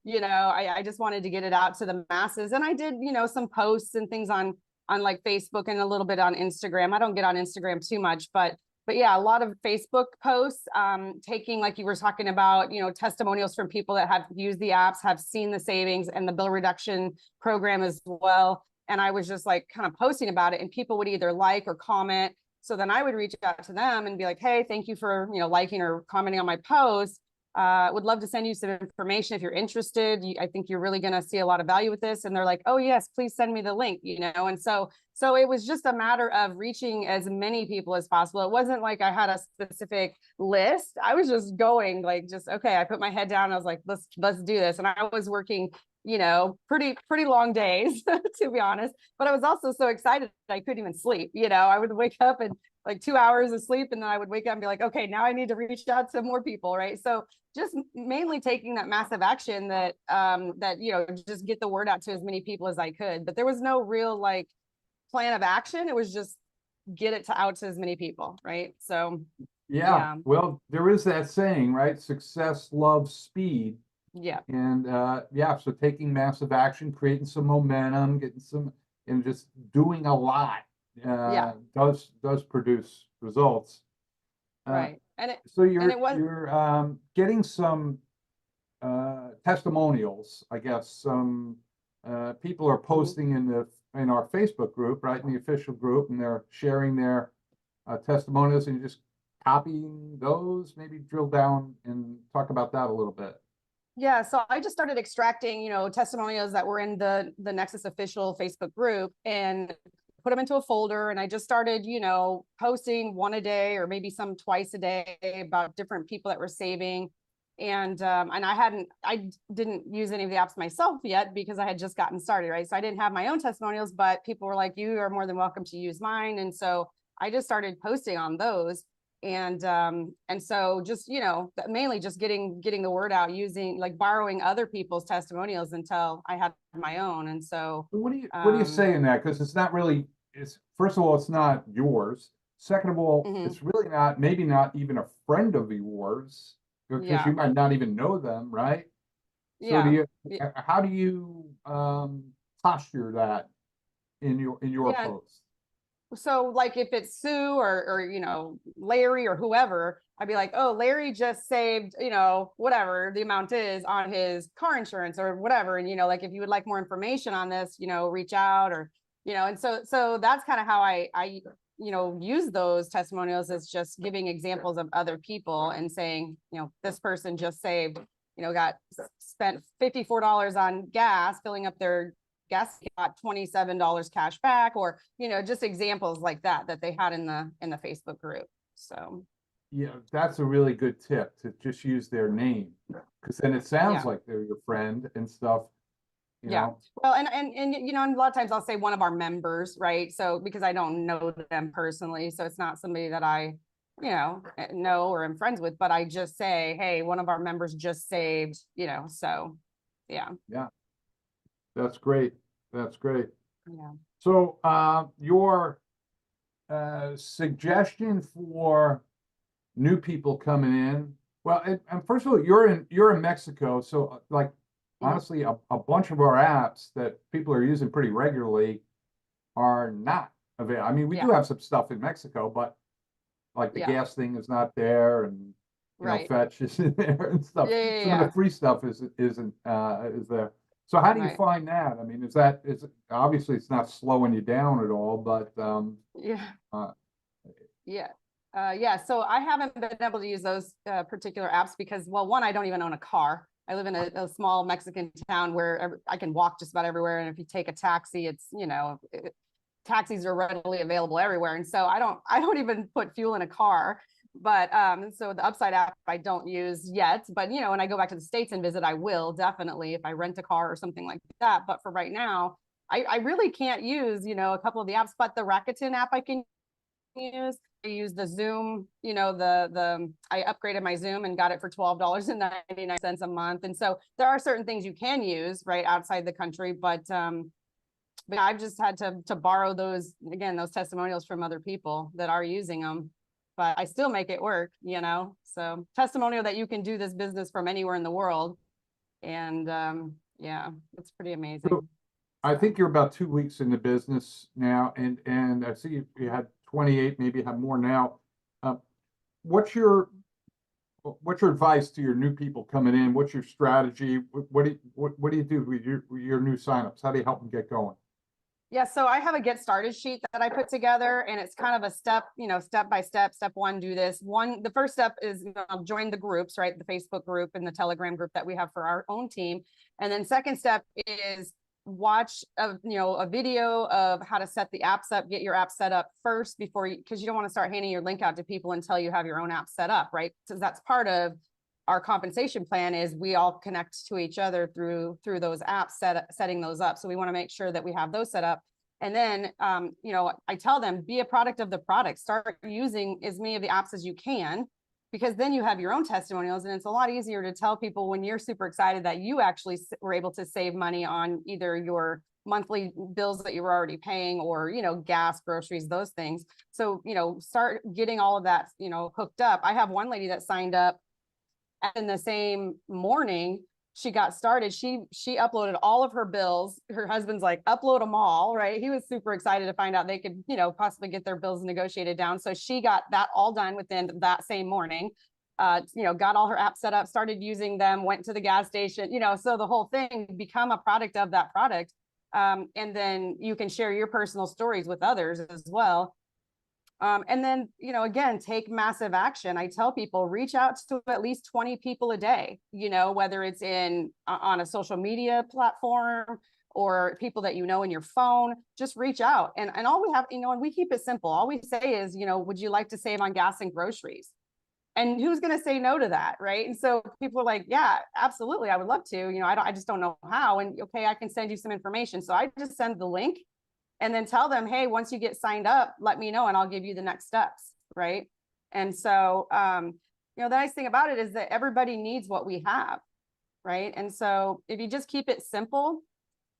I just wanted to get it out to the masses. And I did, some posts and things on like Facebook and a little bit on Instagram. I don't get on Instagram too much, but yeah, a lot of Facebook posts, taking, like you were talking about, testimonials from people that have used the apps, have seen the savings and the bill reduction program as well. And I was just like kind of posting about it, and people would either like or comment. So then I would reach out to them and be like, hey, thank you for, liking or commenting on my post. Would love to send you some information if you're interested. I think you're really going to see a lot of value with this. And they're like, oh yes, please send me the link, And so it was just a matter of reaching as many people as possible. It wasn't like I had a specific list. I was just going like, okay, I put my head down. I was like, let's do this. And I was working, pretty long days, to be honest. But I was also so excited I couldn't even sleep. I would wake up and like 2 hours of sleep, and then I would wake up and be like, okay, now I need to reach out to more people, right? So just mainly taking that massive action that just get the word out to as many people as I could. But there was no real like plan of action. It was just get it out to as many people, right? So Yeah, yeah. well, there is that saying, right? Success loves speed. Yeah. And yeah, so taking massive action, creating some momentum, getting some, and just doing a lot Yeah. does produce results. Right. So And it was, you're getting some testimonials, I guess. Some people are posting in our Facebook group, right, in the official group, and they're sharing their testimonials, and you're just copying those. Maybe drill down and talk about that a little bit. yeah, so I just started extracting, testimonials that were in the Nexus official Facebook group and put them into a folder. And I just started, posting one a day or maybe some twice a day about different people that were saving. And I didn't use any of the apps myself yet because I had just gotten started, right? So I didn't have my own testimonials, but people were like, you are more than welcome to use mine. And so I just started posting on those. And so just, mainly just getting the word out, using like borrowing other people's testimonials until I had my own. And so What do you say in that? Because it's not really, it's, first of all, it's not yours. Second of all, mhm, it's really not, maybe not even a friend of yours, because yeah, you might not even know them, right? So yeah, how do you posture that in your yeah. post? So like if it's Sue or Larry or whoever, I'd be like, oh, Larry just saved, whatever the amount is on his car insurance or whatever. And like if you would like more information on this, reach out, or and so that's kind of how I use those testimonials, as just giving examples of other people and saying, this person just saved, got spent $54 on gas filling up their guess he got $27 cash back, or, you know, just examples like that, that they had in the Facebook group. So, Yeah, that's a really good tip, to just use their name, because then it sounds Yeah. like they're your friend and stuff, you yeah. know? Well, and, you know, and a lot of times I'll say one of our members, right? So, because I don't know them personally, so it's not somebody that I, you know or am friends with, but I just say, hey, one of our members just saved, you know, so, yeah. Yeah, that's great. That's great. Yeah. So, your suggestion for new people coming in. Well, and first of all, you're in Mexico, so like Mhm. honestly, a bunch of our apps that people are using pretty regularly are not available. I mean, we do Yeah. have some stuff in Mexico, but like the Yeah. gas thing is not there, and Right. Fetch is in there and stuff. Yeah. Yeah. Some of the Yeah. free stuff isn't is there. So how do you Right. find that? I mean, is obviously it's not slowing you down at all, but Yeah. uh, Yeah. Yeah. So I haven't been able to use those particular apps because, well, one, I don't even own a car. I live in a small Mexican town where I can walk just about everywhere. And if you take a taxi, it's, you know, taxis are readily available everywhere. And so I don't even put fuel in a car. But so the Upside app I don't use yet. But, you know, when I go back to the States and visit, I will definitely, if I rent a car or something like that. But for right now, I really can't use, you know, a couple of the apps, but the Rakuten app I can use. I use the Zoom, you know, I upgraded my Zoom and got it for $12.99 a month. And so there are certain things you can use right outside the country, but I've just had to borrow those, again, those testimonials from other people that are using them. But I still make it work, you know. So testimonial that you can do this business from anywhere in the world. And yeah, it's pretty amazing. I think you're about 2 weeks in the business now, and I see you had 28, maybe you have more now. Uh, what's your advice to your new people coming in? What's your strategy? What do you do with your new signups? How do you help them get going? Yeah, so I have a get started sheet that I put together, and it's kind of a step, you know, step by step. Step one, do this. The first step is join the groups, right? The Facebook group and the Telegram group that we have for our own team. And then second step is watch a video of how to set the apps up, get your app set up first before you, because you don't want to start handing your link out to people until you have your own app set up, right? So that's part of our compensation plan, is we all connect to each other through those apps, setting those up. So we want to make sure that we have those set up. And then, you know, I tell them, be a product of the product, start using as many of the apps as you can, because then you have your own testimonials. And it's a lot easier to tell people when you're super excited that you actually were able to save money on either your monthly bills that you were already paying, or, you know, gas, groceries, those things. So, you know, start getting all of that, you know, hooked up. I have one lady that signed up in the same morning she got started. She uploaded all of her bills. Her husband's like, upload them all, right? He was super excited to find out they could, you know, possibly get their bills negotiated down. So she got that all done within that same morning. You know, got all her apps set up, started using them, went to the gas station, you know, so the whole thing become a product of that product. And then you can share your personal stories with others as well. And then, you know, again, take massive action. I tell people, reach out to at least 20 people a day, you know, whether it's on a social media platform or people that you know in your phone, just reach out. And all we have, you know, and we keep it simple. All we say is, you know, would you like to save on gas and groceries? And who's going to say no to that, right? And so people are like, yeah, absolutely, I would love to. You know, I just don't know how. And okay, I can send you some information. So I just send the link and then tell them, hey, once you get signed up, let me know and I'll give you the next steps, right? And so, you know, the nice thing about it is that everybody needs what we have, right? And so if you just keep it simple,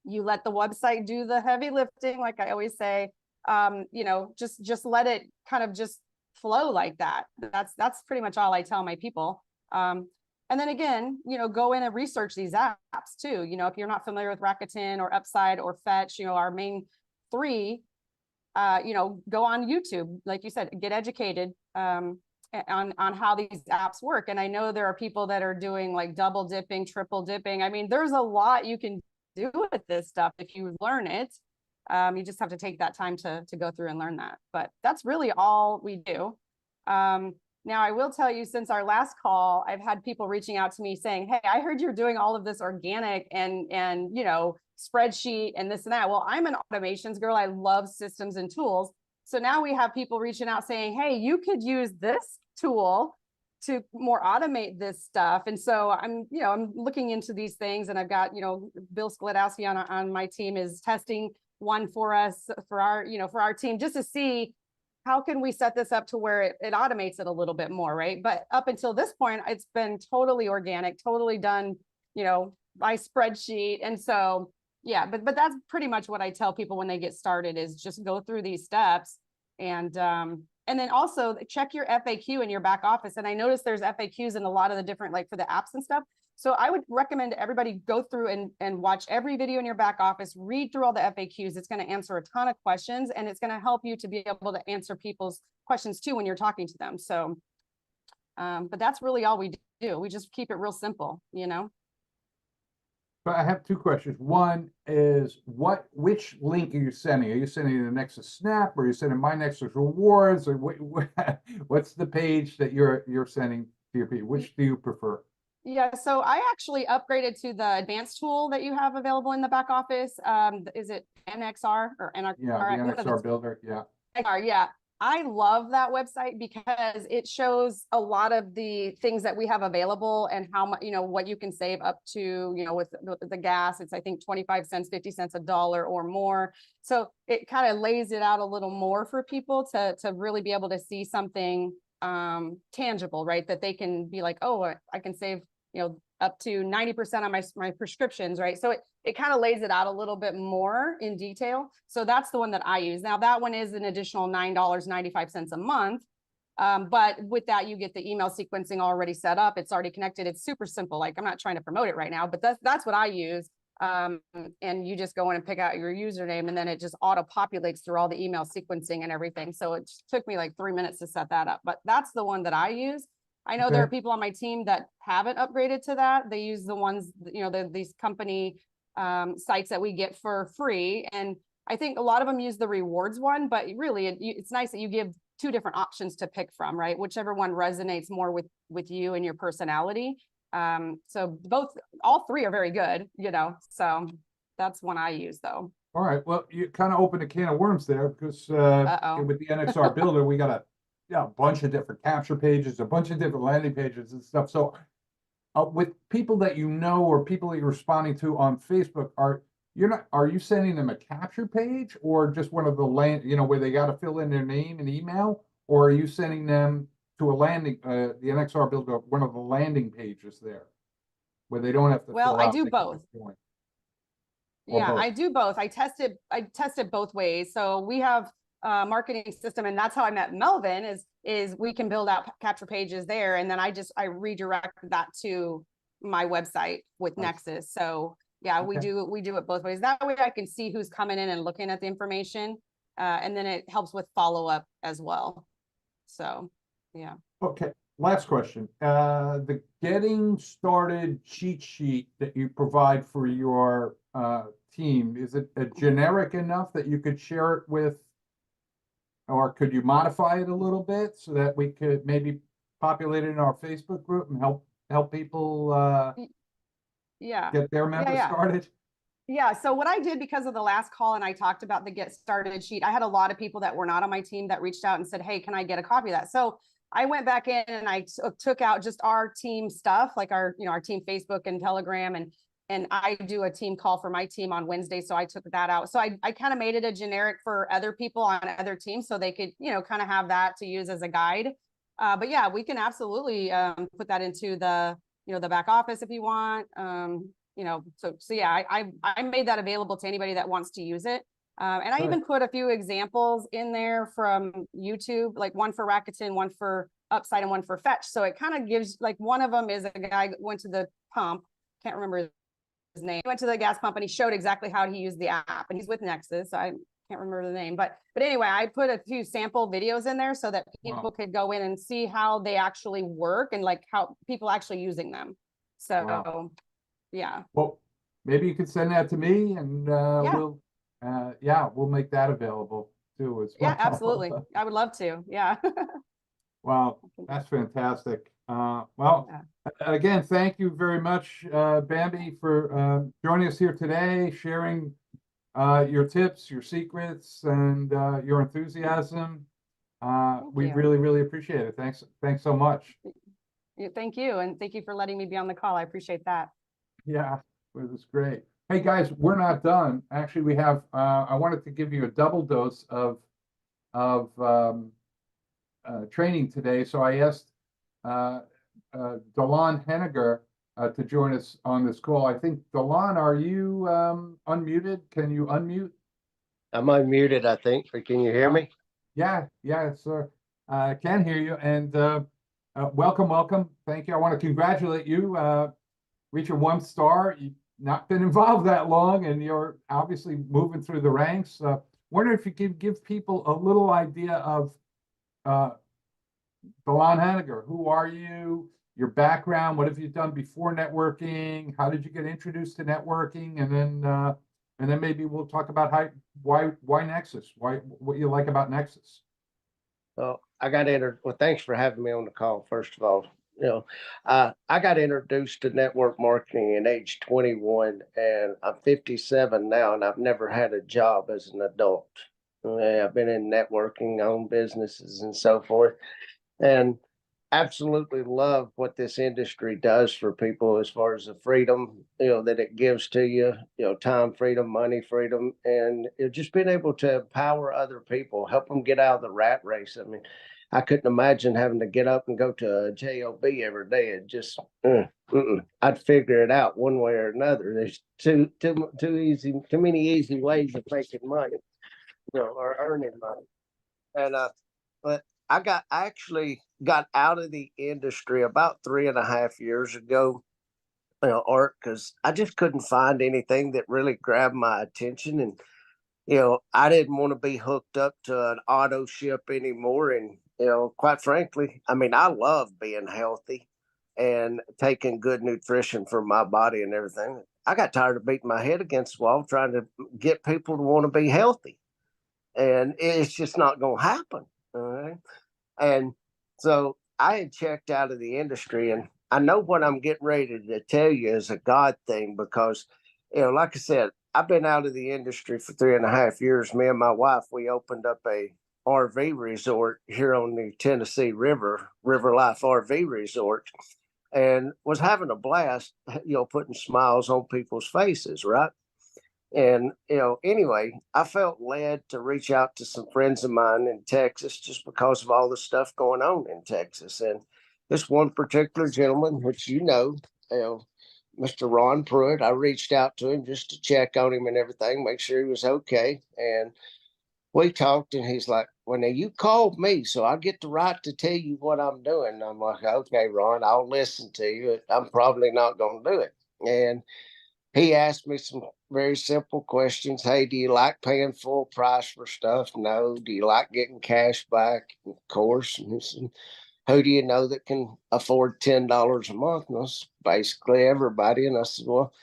you let the website do the heavy lifting, like I always say, you know, just let it kind of just flow like that. That's pretty much all I tell my people. And then again, you know, go in and research these apps too. You know, if you're not familiar with Rakuten or Upside or Fetch, you know, our main three, you know, go on YouTube, like you said, get educated on how these apps work. And I know there are people that are doing like double dipping, triple dipping. I mean, there's a lot you can do with this stuff if you learn it. You just have to take that time to go through and learn that. But that's really all we do. Now, I will tell you, since our last call, I've had people reaching out to me saying, hey, I heard you're doing all of this organic and you know, spreadsheet and this and that. Well, I'm an automations girl. I love systems and tools. So now we have people reaching out saying, hey, you could use this tool to more automate this stuff. And so I'm, you know, I'm looking into these things, and I've got, you know, Bill Skladowski on my team is testing one for us for our, you know, for our team, just to see how can we set this up to where it automates it a little bit more, right? But up until this point, it's been totally organic, totally done, you know, by spreadsheet. And so, yeah, but that's pretty much what I tell people when they get started is just go through these steps. And then also check your FAQ in your back office. And I noticed there's FAQs in a lot of the different, like for the apps and stuff. So I would recommend everybody go through and watch every video in your back office, read through all the FAQs. It's going to answer a ton of questions, and it's going to help you to be able to answer people's questions too when you're talking to them. So, but that's really all we do. We just keep it real simple, you know? But I have two questions. One is which link are you sending? Are you sending the Nexus Snap, or are you sending My Nexus Rewards, or what's the page that you're sending to your people? Which do you prefer? Yeah, so I actually upgraded to the advanced tool that you have available in the back office. Is it NXR or NXR? Yeah, the NXR Builder. Yeah. Yeah. I love that website because it shows a lot of the things that we have available and how much, you know, what you can save up to, you know, with the gas. It's, I think, 25 cents, 50 cents, $1 or more. So it kind of lays it out a little more for people to really be able to see something tangible, right? That they can be like, oh, I can save, you know, up to 90% on my prescriptions, right? So it kind of lays it out a little bit more in detail. So that's the one that I use. Now that one is an additional $9.95 a month. But with that, you get the email sequencing already set up. It's already connected. It's super simple. Like, I'm not trying to promote it right now, but that's what I use. And you just go in and pick out your username, and then it just auto populates through all the email sequencing and everything. So it took me like 3 minutes to set that up, but that's the one that I use. I know there are people on my team that haven't upgraded to that. They use the ones, you know, these company sites that we get for free. And I think a lot of them use the rewards one, but really it's nice that you give two different options to pick from, right? Whichever one resonates more with you and your personality. So all three are very good, you know, so that's one I use though. All right. Well, you kind of opened a can of worms there, because with the NXR Builder, we got a bunch of different capture pages, a bunch of different landing pages and stuff. So with people that you know, or people that you're responding to on Facebook, are you sending them a capture page, or just one of the where they got to fill in their name and email, or are you sending them to a landing, the NXR Builder, one of the landing pages there, where they don't have to Well, fill I out, do both. Yeah, both? I do both. I tested both ways. So we have a marketing system, and that's how I met Melvin is we can build out capture pages there. And then I redirect that to my website with Nexus. So yeah, we do it both ways. That way I can see who's coming in and looking at the information. And then it helps with follow-up as well. So yeah. Okay, last question. The getting started cheat sheet that you provide for your team, is it generic enough that you could share it with, or could you modify it a little bit so that we could maybe populate it in our Facebook group and help people get their members started? Yeah, so what I did, because of the last call and I talked about the get started sheet, I had a lot of people that were not on my team that reached out and said, hey, can I get a copy of that? So I went back in and I took out just our team stuff, like our team Facebook and Telegram, and I do a team call for my team on Wednesday. So I took that out. So I kind of made it a generic for other people on other teams, so they could, kind of have that to use as a guide. But yeah, we can absolutely put that into the back office if you want. So yeah, I made that available to anybody that wants to use it. And I even put a few examples in there from YouTube, like one for Rakuten, one for Upside, and one for Fetch. So it kind of gives, like, one of them is a guy went to the pump, can't remember his name. He went to the gas pump and he showed exactly how he used the app, and he's with Nexus. I can't remember the name, but anyway, I put a few sample videos in there so that people could go in and see how they actually work and like how people actually using them. So yeah. Well, maybe you could send that to me, and we'll make that available too as well. Yeah, absolutely. I would love to. Yeah. Wow, that's fantastic. Well, Yeah. again, thank you very much, Bambi, for joining us here today, sharing your tips, your secrets, and your enthusiasm. We you. really, really appreciate it. Thanks so much. Thank you. And thank you for letting me be on the call. I appreciate that. Yeah, it was great. Hey guys, we're not done. Actually, we have. I wanted to give you a double dose of training today, so I asked Delon Henniger to join us on this call. I think Delon, are you unmuted? Can you unmute? I'm unmuted, I think, but can you hear me? Yeah, sir. I can hear you. And welcome, welcome. Thank you. I want to congratulate you. Reaching 1 star. You've not been involved that long, and you're obviously moving through the ranks. Wonder if you could give people a little idea of Delon Henniger. Who are you? Your background? What have you done before networking? How did you get introduced to networking? And then maybe we'll talk about why Nexus? What you like about Nexus? Well, well, thanks for having me on the call, first of all. I got introduced to network marketing at age 21, and I'm 57 now, and I've never had a job as an adult. I've been in networking, owned businesses, and so forth, and absolutely love what this industry does for people as far as the freedom, that it gives to you, time freedom, money freedom, and just being able to empower other people, help them get out of the rat race. I mean, I couldn't imagine having to get up and go to a job every day. It just, I'd figure it out one way or another. There's too many easy ways of making money, or earning money. And but I actually got out of the industry about 3.5 years ago, Art, because I just couldn't find anything that really grabbed my attention. And, I didn't want to be hooked up to an auto ship anymore. And, quite frankly, I mean, I love being healthy and taking good nutrition for my body and everything. I got tired of beating my head against the wall trying to get people to want to be healthy. And it's just not going to happen. All right. And so I had checked out of the industry, and I know what I'm getting ready to tell you is a God thing because, like I said, I've been out of the industry for 3.5 years. Me and my wife, we opened up a RV resort here on the Tennessee River, River Life RV Resort, and was having a blast, putting smiles on people's faces, right? And, anyway, I felt led to reach out to some friends of mine in Texas just because of all the stuff going on in Texas. And this one particular gentleman, which you know, Mr. Ron Pruitt, I reached out to him just to check on him and everything, make sure he was okay. And we talked, and he's like, "Well, now you called me, so I get the right to tell you what I'm doing." And I'm like, "Okay, Ron, I'll listen to you. I'm probably not going to do it." And he asked me some very simple questions. Hey, do you like paying full price for stuff? No. Do you like getting cash back? Of course. And he said, who do you know that can afford $10 a month? And that's basically everybody. And I said, well,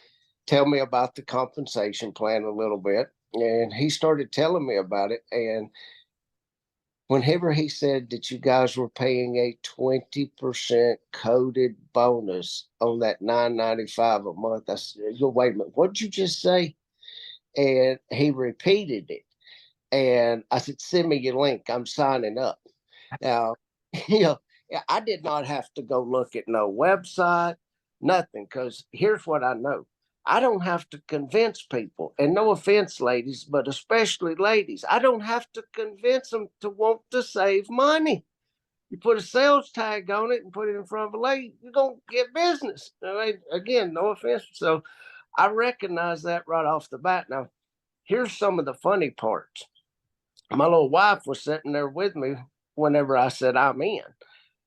tell me about the compensation plan a little bit. And he started telling me about it. And whenever he said that you guys were paying a 20% coded bonus on that $9.95 a month, I said, wait a minute, what did you just say? And he repeated it. And I said, send me your link. I'm signing up. Now, you know, I did not have to go look at no website, nothing, because here's what I know. I don't have to convince people, and no offense, ladies, but especially ladies, I don't have to convince them to want to save money. You put a sales tag on it and put it in front of a lady, you're going to get business. All right? Again, no offense. So I recognize that right off the bat. Now, here's some of the funny parts. My little wife was sitting there with me whenever I said I'm in.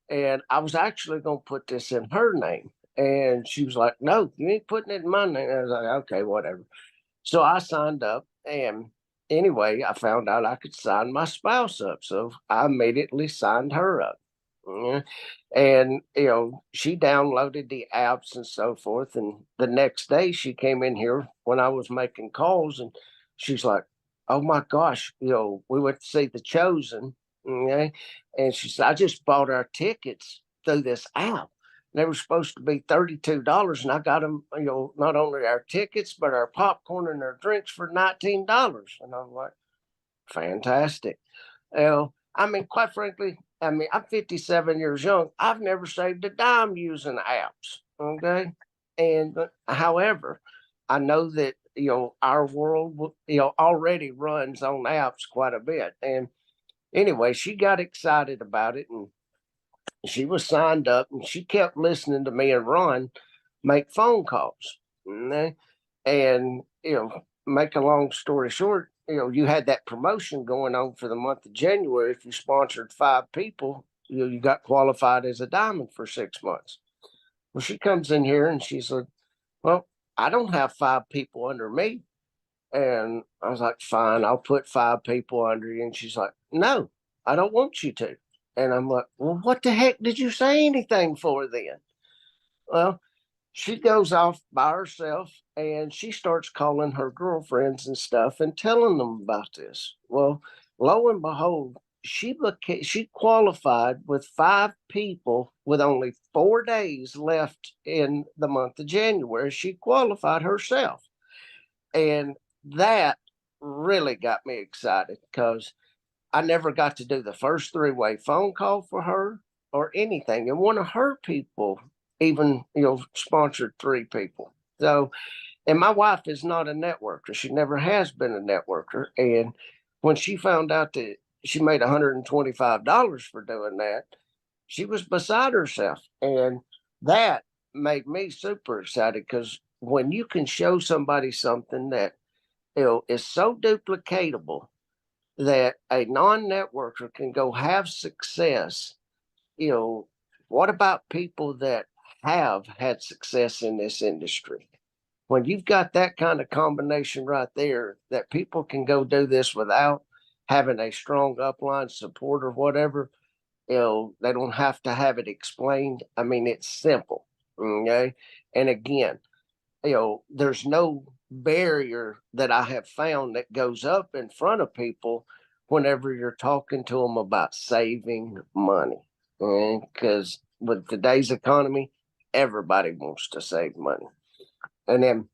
And I was actually going to put this in her name. And she was like, no, you ain't putting it in my name. I was like, okay, whatever. So I signed up. And anyway, I found out I could sign my spouse up. So I immediately signed her up. Yeah. And, she downloaded the apps and so forth. And the next day she came in here when I was making calls, and she's like, oh my gosh, we went to see The Chosen. Okay. And she said, I just bought our tickets through this app. They were supposed to be $32, and I got them, not only our tickets, but our popcorn and our drinks for $19. And I'm like, fantastic. I mean, quite frankly, I mean, I'm 57 years young. I've never saved a dime using apps. Okay. And however, I know that, our world, already runs on apps quite a bit. And anyway, she got excited about it, and she was signed up, and she kept listening to me and Ron make phone calls. Okay? And, make a long story short, you had that promotion going on for the month of January. If you sponsored 5 people, you got qualified as a diamond for 6 months. Well, she comes in here and she's like, well, I don't have 5 people under me. And I was like, fine, I'll put 5 people under you. And she's like, no, I don't want you to. And I'm like, well, what the heck did you say anything for then? Well, she goes off by herself and she starts calling her girlfriends and stuff and telling them about this. Well, lo and behold, she qualified with 5 people with only 4 days left in the month of January. She qualified herself. And that really got me excited because I never got to do the first 3-way phone call for her or anything. And one of her people even, sponsored 3 people. So, and my wife is not a networker. She never has been a networker. And when she found out that she made $125 for doing that, she was beside herself. And that made me super excited because when you can show somebody something that, is so duplicatable that a non-networker can go have success, what about people that have had success in this industry? When you've got that kind of combination right there, that people can go do this without having a strong upline support or whatever, they don't have to have it explained. I mean, it's simple. Okay. And again, there's no barrier that I have found that goes up in front of people whenever you're talking to them about saving money. Because with today's economy, everybody wants to save money. And then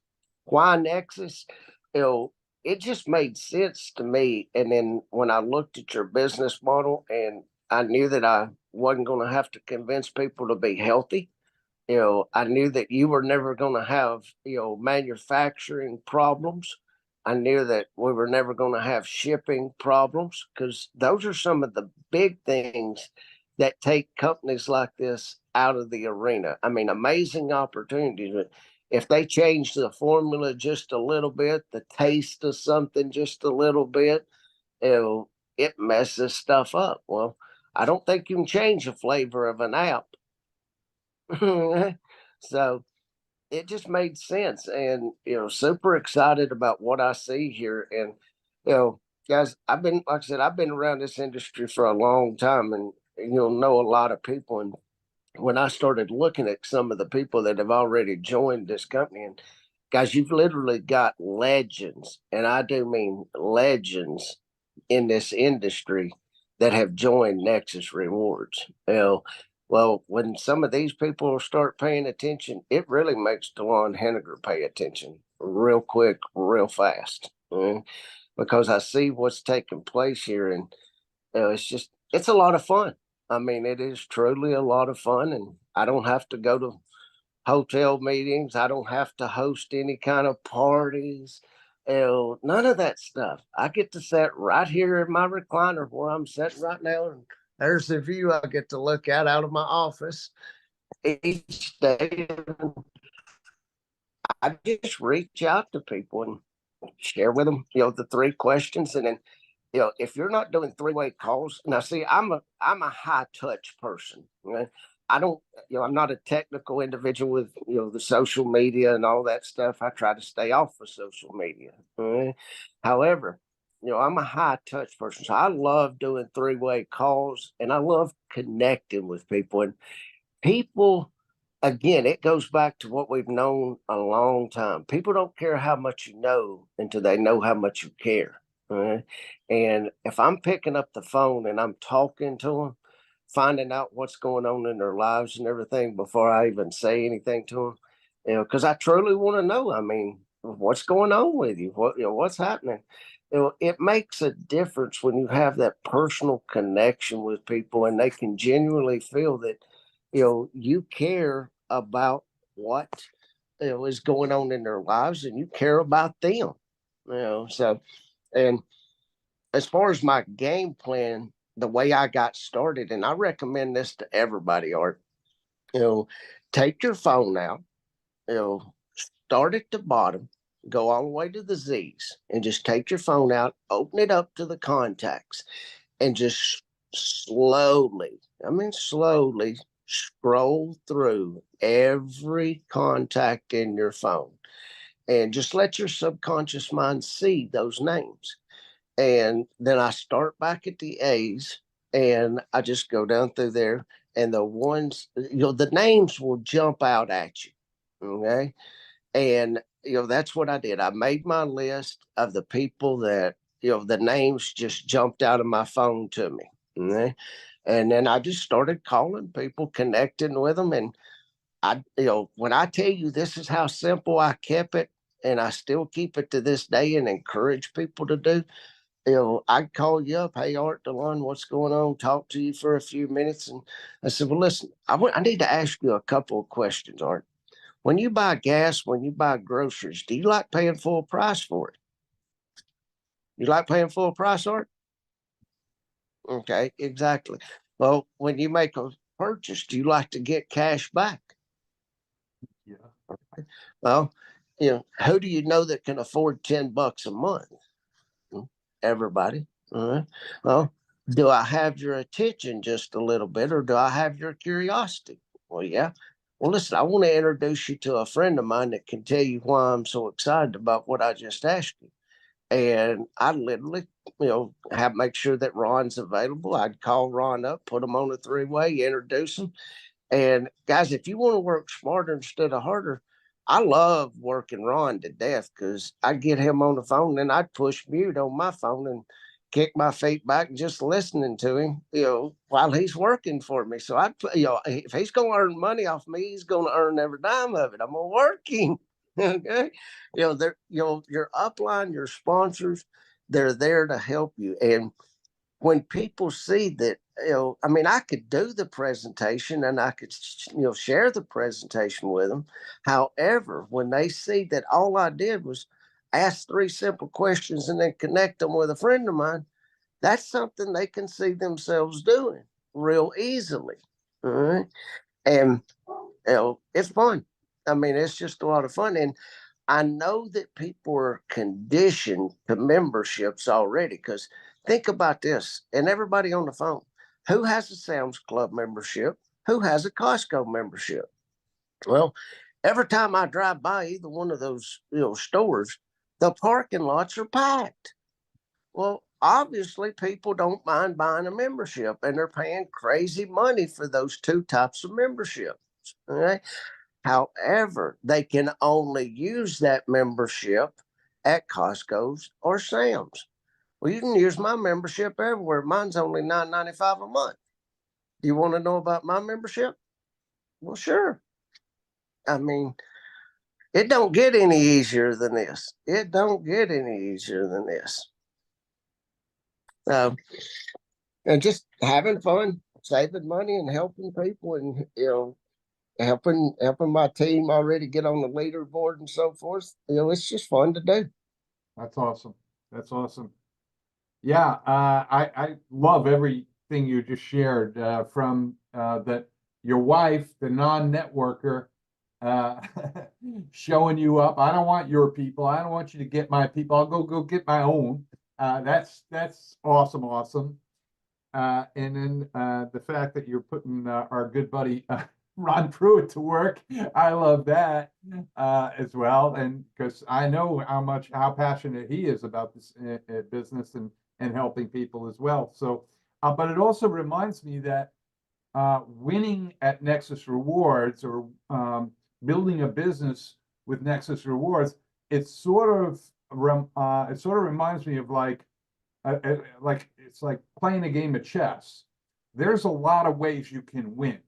why Nexus? It just made sense to me. And then when I looked at your business model and I knew that I wasn't going to have to convince people to be healthy, I knew that you were never going to have, manufacturing problems. I knew that we were never going to have shipping problems because those are some of the big things that take companies like this out of the arena. I mean, amazing opportunities. But if they change the formula just a little bit, the taste of something just a little bit, it messes stuff up. Well, I don't think you can change the flavor of an app. So it just made sense, and super excited about what I see here. And guys, like I said, I've been around this industry for a long time, and you'll know a lot of people. And when I started looking at some of the people that have already joined this company, and guys, you've literally got legends, and I do mean legends in this industry that have joined Nexus Rewards. Well, when some of these people start paying attention, it really makes DeLon Henniger pay attention real quick, real fast, because I see what's taking place here, and it's a lot of fun. I mean, it is truly a lot of fun, and I don't have to go to hotel meetings. I don't have to host any kind of parties. None of that stuff. I get to sit right here in my recliner where I'm sitting right now, and there's the view I get to look at out of my office each day. I just reach out to people and share with them, the 3 questions. And then, if you're not doing 3-way calls, now see, I'm a high touch person. I don't, I'm not a technical individual with, the social media and all that stuff. I try to stay off of social media. However, I'm a high touch person. So I love doing 3-way calls and I love connecting with people. And people, again, it goes back to what we've known a long time. People don't care how much you know until they know how much you care. And if I'm picking up the phone and I'm talking to them, finding out what's going on in their lives and everything before I even say anything to them, because I truly want to know. I mean, what's going on with you? What's happening? It makes a difference when you have that personal connection with people and they can genuinely feel that, you care about what, is going on in their lives and you care about them, so, and as far as my game plan, the way I got started, and I recommend this to everybody, Art, you know, take your phone out, you know, start at the bottom, go all the way to the Z's, and just take your phone out, open it up to the contacts, and just slowly, I mean, slowly scroll through every contact in your phone and just let your subconscious mind see those names. And then I start back at the A's and I just go down through there and the ones, the names will jump out at you. Okay. And, that's what I did. I made my list of the people that, the names just jumped out of my phone to me. Okay. And then I just started calling people, connecting with them. And when I tell you this is how simple I kept it, and I still keep it to this day and encourage people to do, I'd call you up, hey, Art DeLon, what's going on? Talk to you for a few minutes. And I said, well, listen, I need to ask you a couple of questions, Art. When you buy gas, when you buy groceries, do you like paying full price for it? You like paying full price, Art? Okay, exactly. Well, when you make a purchase, do you like to get cash back? Yeah. Well, who do you know that can afford $10 a month? Everybody. Well, do I have your attention just a little bit, or do I have your curiosity? Well, yeah. Well, listen, I want to introduce you to a friend of mine that can tell you why I'm so excited about what I just asked you. And I literally, have make sure that Ron's available. I'd call Ron up, put him on a three-way, introduce him. And guys, if you want to work smarter instead of harder, I love working Ron to death because I get him on the phone and I'd push mute on my phone and kick my feet back just listening to him, while he's working for me. So if he's going to earn money off me, he's going to earn every dime of it. I'm going to work him. Okay. Your upline, your sponsors, they're there to help you. And when people see that, I mean, I could do the presentation and I could, share the presentation with them. However, when they see that all I did was ask three simple questions and then connect them with a friend of mine, that's something they can see themselves doing real easily. All right. And, it's fun. I mean, it's just a lot of fun. And I know that people are conditioned to memberships already because think about this, and everybody on the phone, who has a Sam's Club membership? Who has a Costco membership? Well, every time I drive by either one of those, stores, the parking lots are packed. Well, obviously, people don't mind buying a membership, and they're paying crazy money for those two types of memberships. All right. However, they can only use that membership at Costco's or Sam's. Well, you can use my membership everywhere. Mine's only $9.95 a month. Do you want to know about my membership? Well, sure. I mean, it don't get any easier than this. It don't get any easier than this. And just having fun, saving money, and helping people, and helping my team already get on the leaderboard and so forth. It's just fun to do. That's awesome. That's awesome. Yeah, I love everything you just shared, from that your wife, the non-networker, uh, showing you up. I don't want your people. I don't want you to get my people. I'll go get my own. That's awesome, awesome. And then the fact that you're putting our good buddy Ron Pruitt to work, I love that as well. And because I know how passionate he is about this business and helping people as well. So, but it also reminds me that winning at Nexus Rewards, or building a business with Nexus Rewards, it sort of reminds me of like like, it's like playing a game of chess. There's a lot of ways you can win.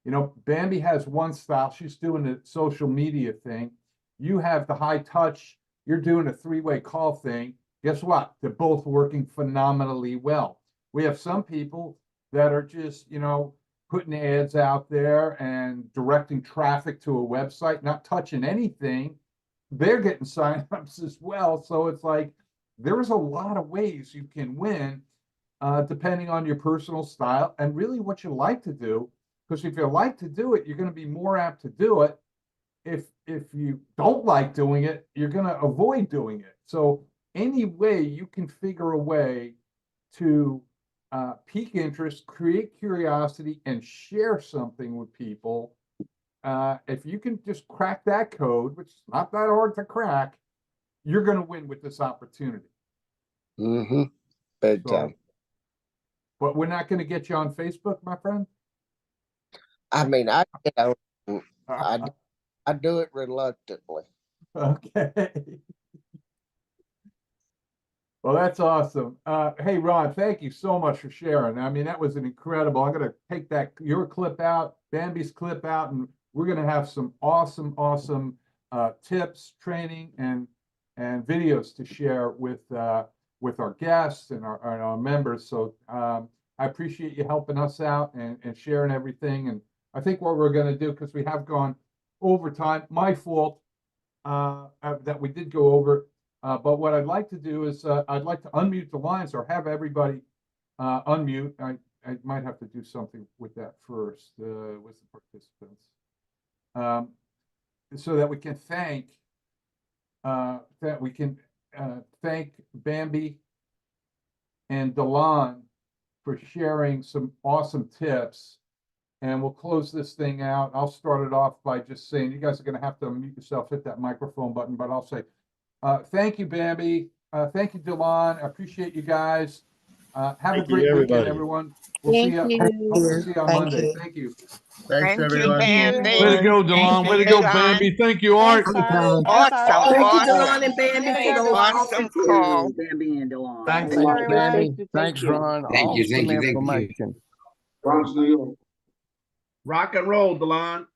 You know, Bambi has one style. She's doing the social media thing. You have the high touch. You're doing a three-way call thing. Guess what? They're both working phenomenally well. We have some people that are just, you know, putting ads out there and directing traffic to a website, not touching anything. They're getting signups as well. So it's like, there's a lot of ways you can win, depending on your personal style and really what you like to do. Because if you like to do it, you're going to be more apt to do it. If you don't like doing it, you're going to avoid doing it. So any way you can figure a way to pique interest, create curiosity, and share something with people, if you can just crack that code, which is not that hard to crack, you're going to win with this opportunity. Mm-hmm. Big So, time. but we're not going to get you on Facebook, my friend. I mean, I do it reluctantly. Okay. Well, that's awesome. Hey, Ron, thank you so much for sharing. I mean, that was an incredible. I'm going to take your clip out, Bambi's clip out, and we're going to have some awesome tips, training, and videos to share with our guests and our members. So I appreciate you helping us out and sharing everything. And I think what we're going to do, because we have gone over time, my fault that we did go over. But what I'd like to do is I'd like to unmute the lines or have everybody unmute. I might have to do something with that first with the participants, so that we can thank Bambi and Delon for sharing some awesome tips. And we'll close this thing out. I'll start it off by just saying, you guys are going to have to unmute yourself, hit that microphone button, but I'll say, thank you, Bambi. Thank you, Delon. I appreciate you guys. Have a great weekend, everybody. everyone. We'll see you. Hope to see you on Monday. Thank you. Thanks, Thank you, everyone. Bambi. Way to go, Delon. Way to go, Sean. Bambi. Thank you, Art. Thanks, Art. Anytime. Thanks, Awesome, Art. Thank you, awesome, Delon and Bambi, Thanks, for those everyone. awesome awesome call. tips. Bambi and Delon. Thanks, Thanks, everyone. Bambi. Thanks, Ron. Thank you, Awesome thank you, thank you. information. Bronx, New York. Rock and roll, Delon.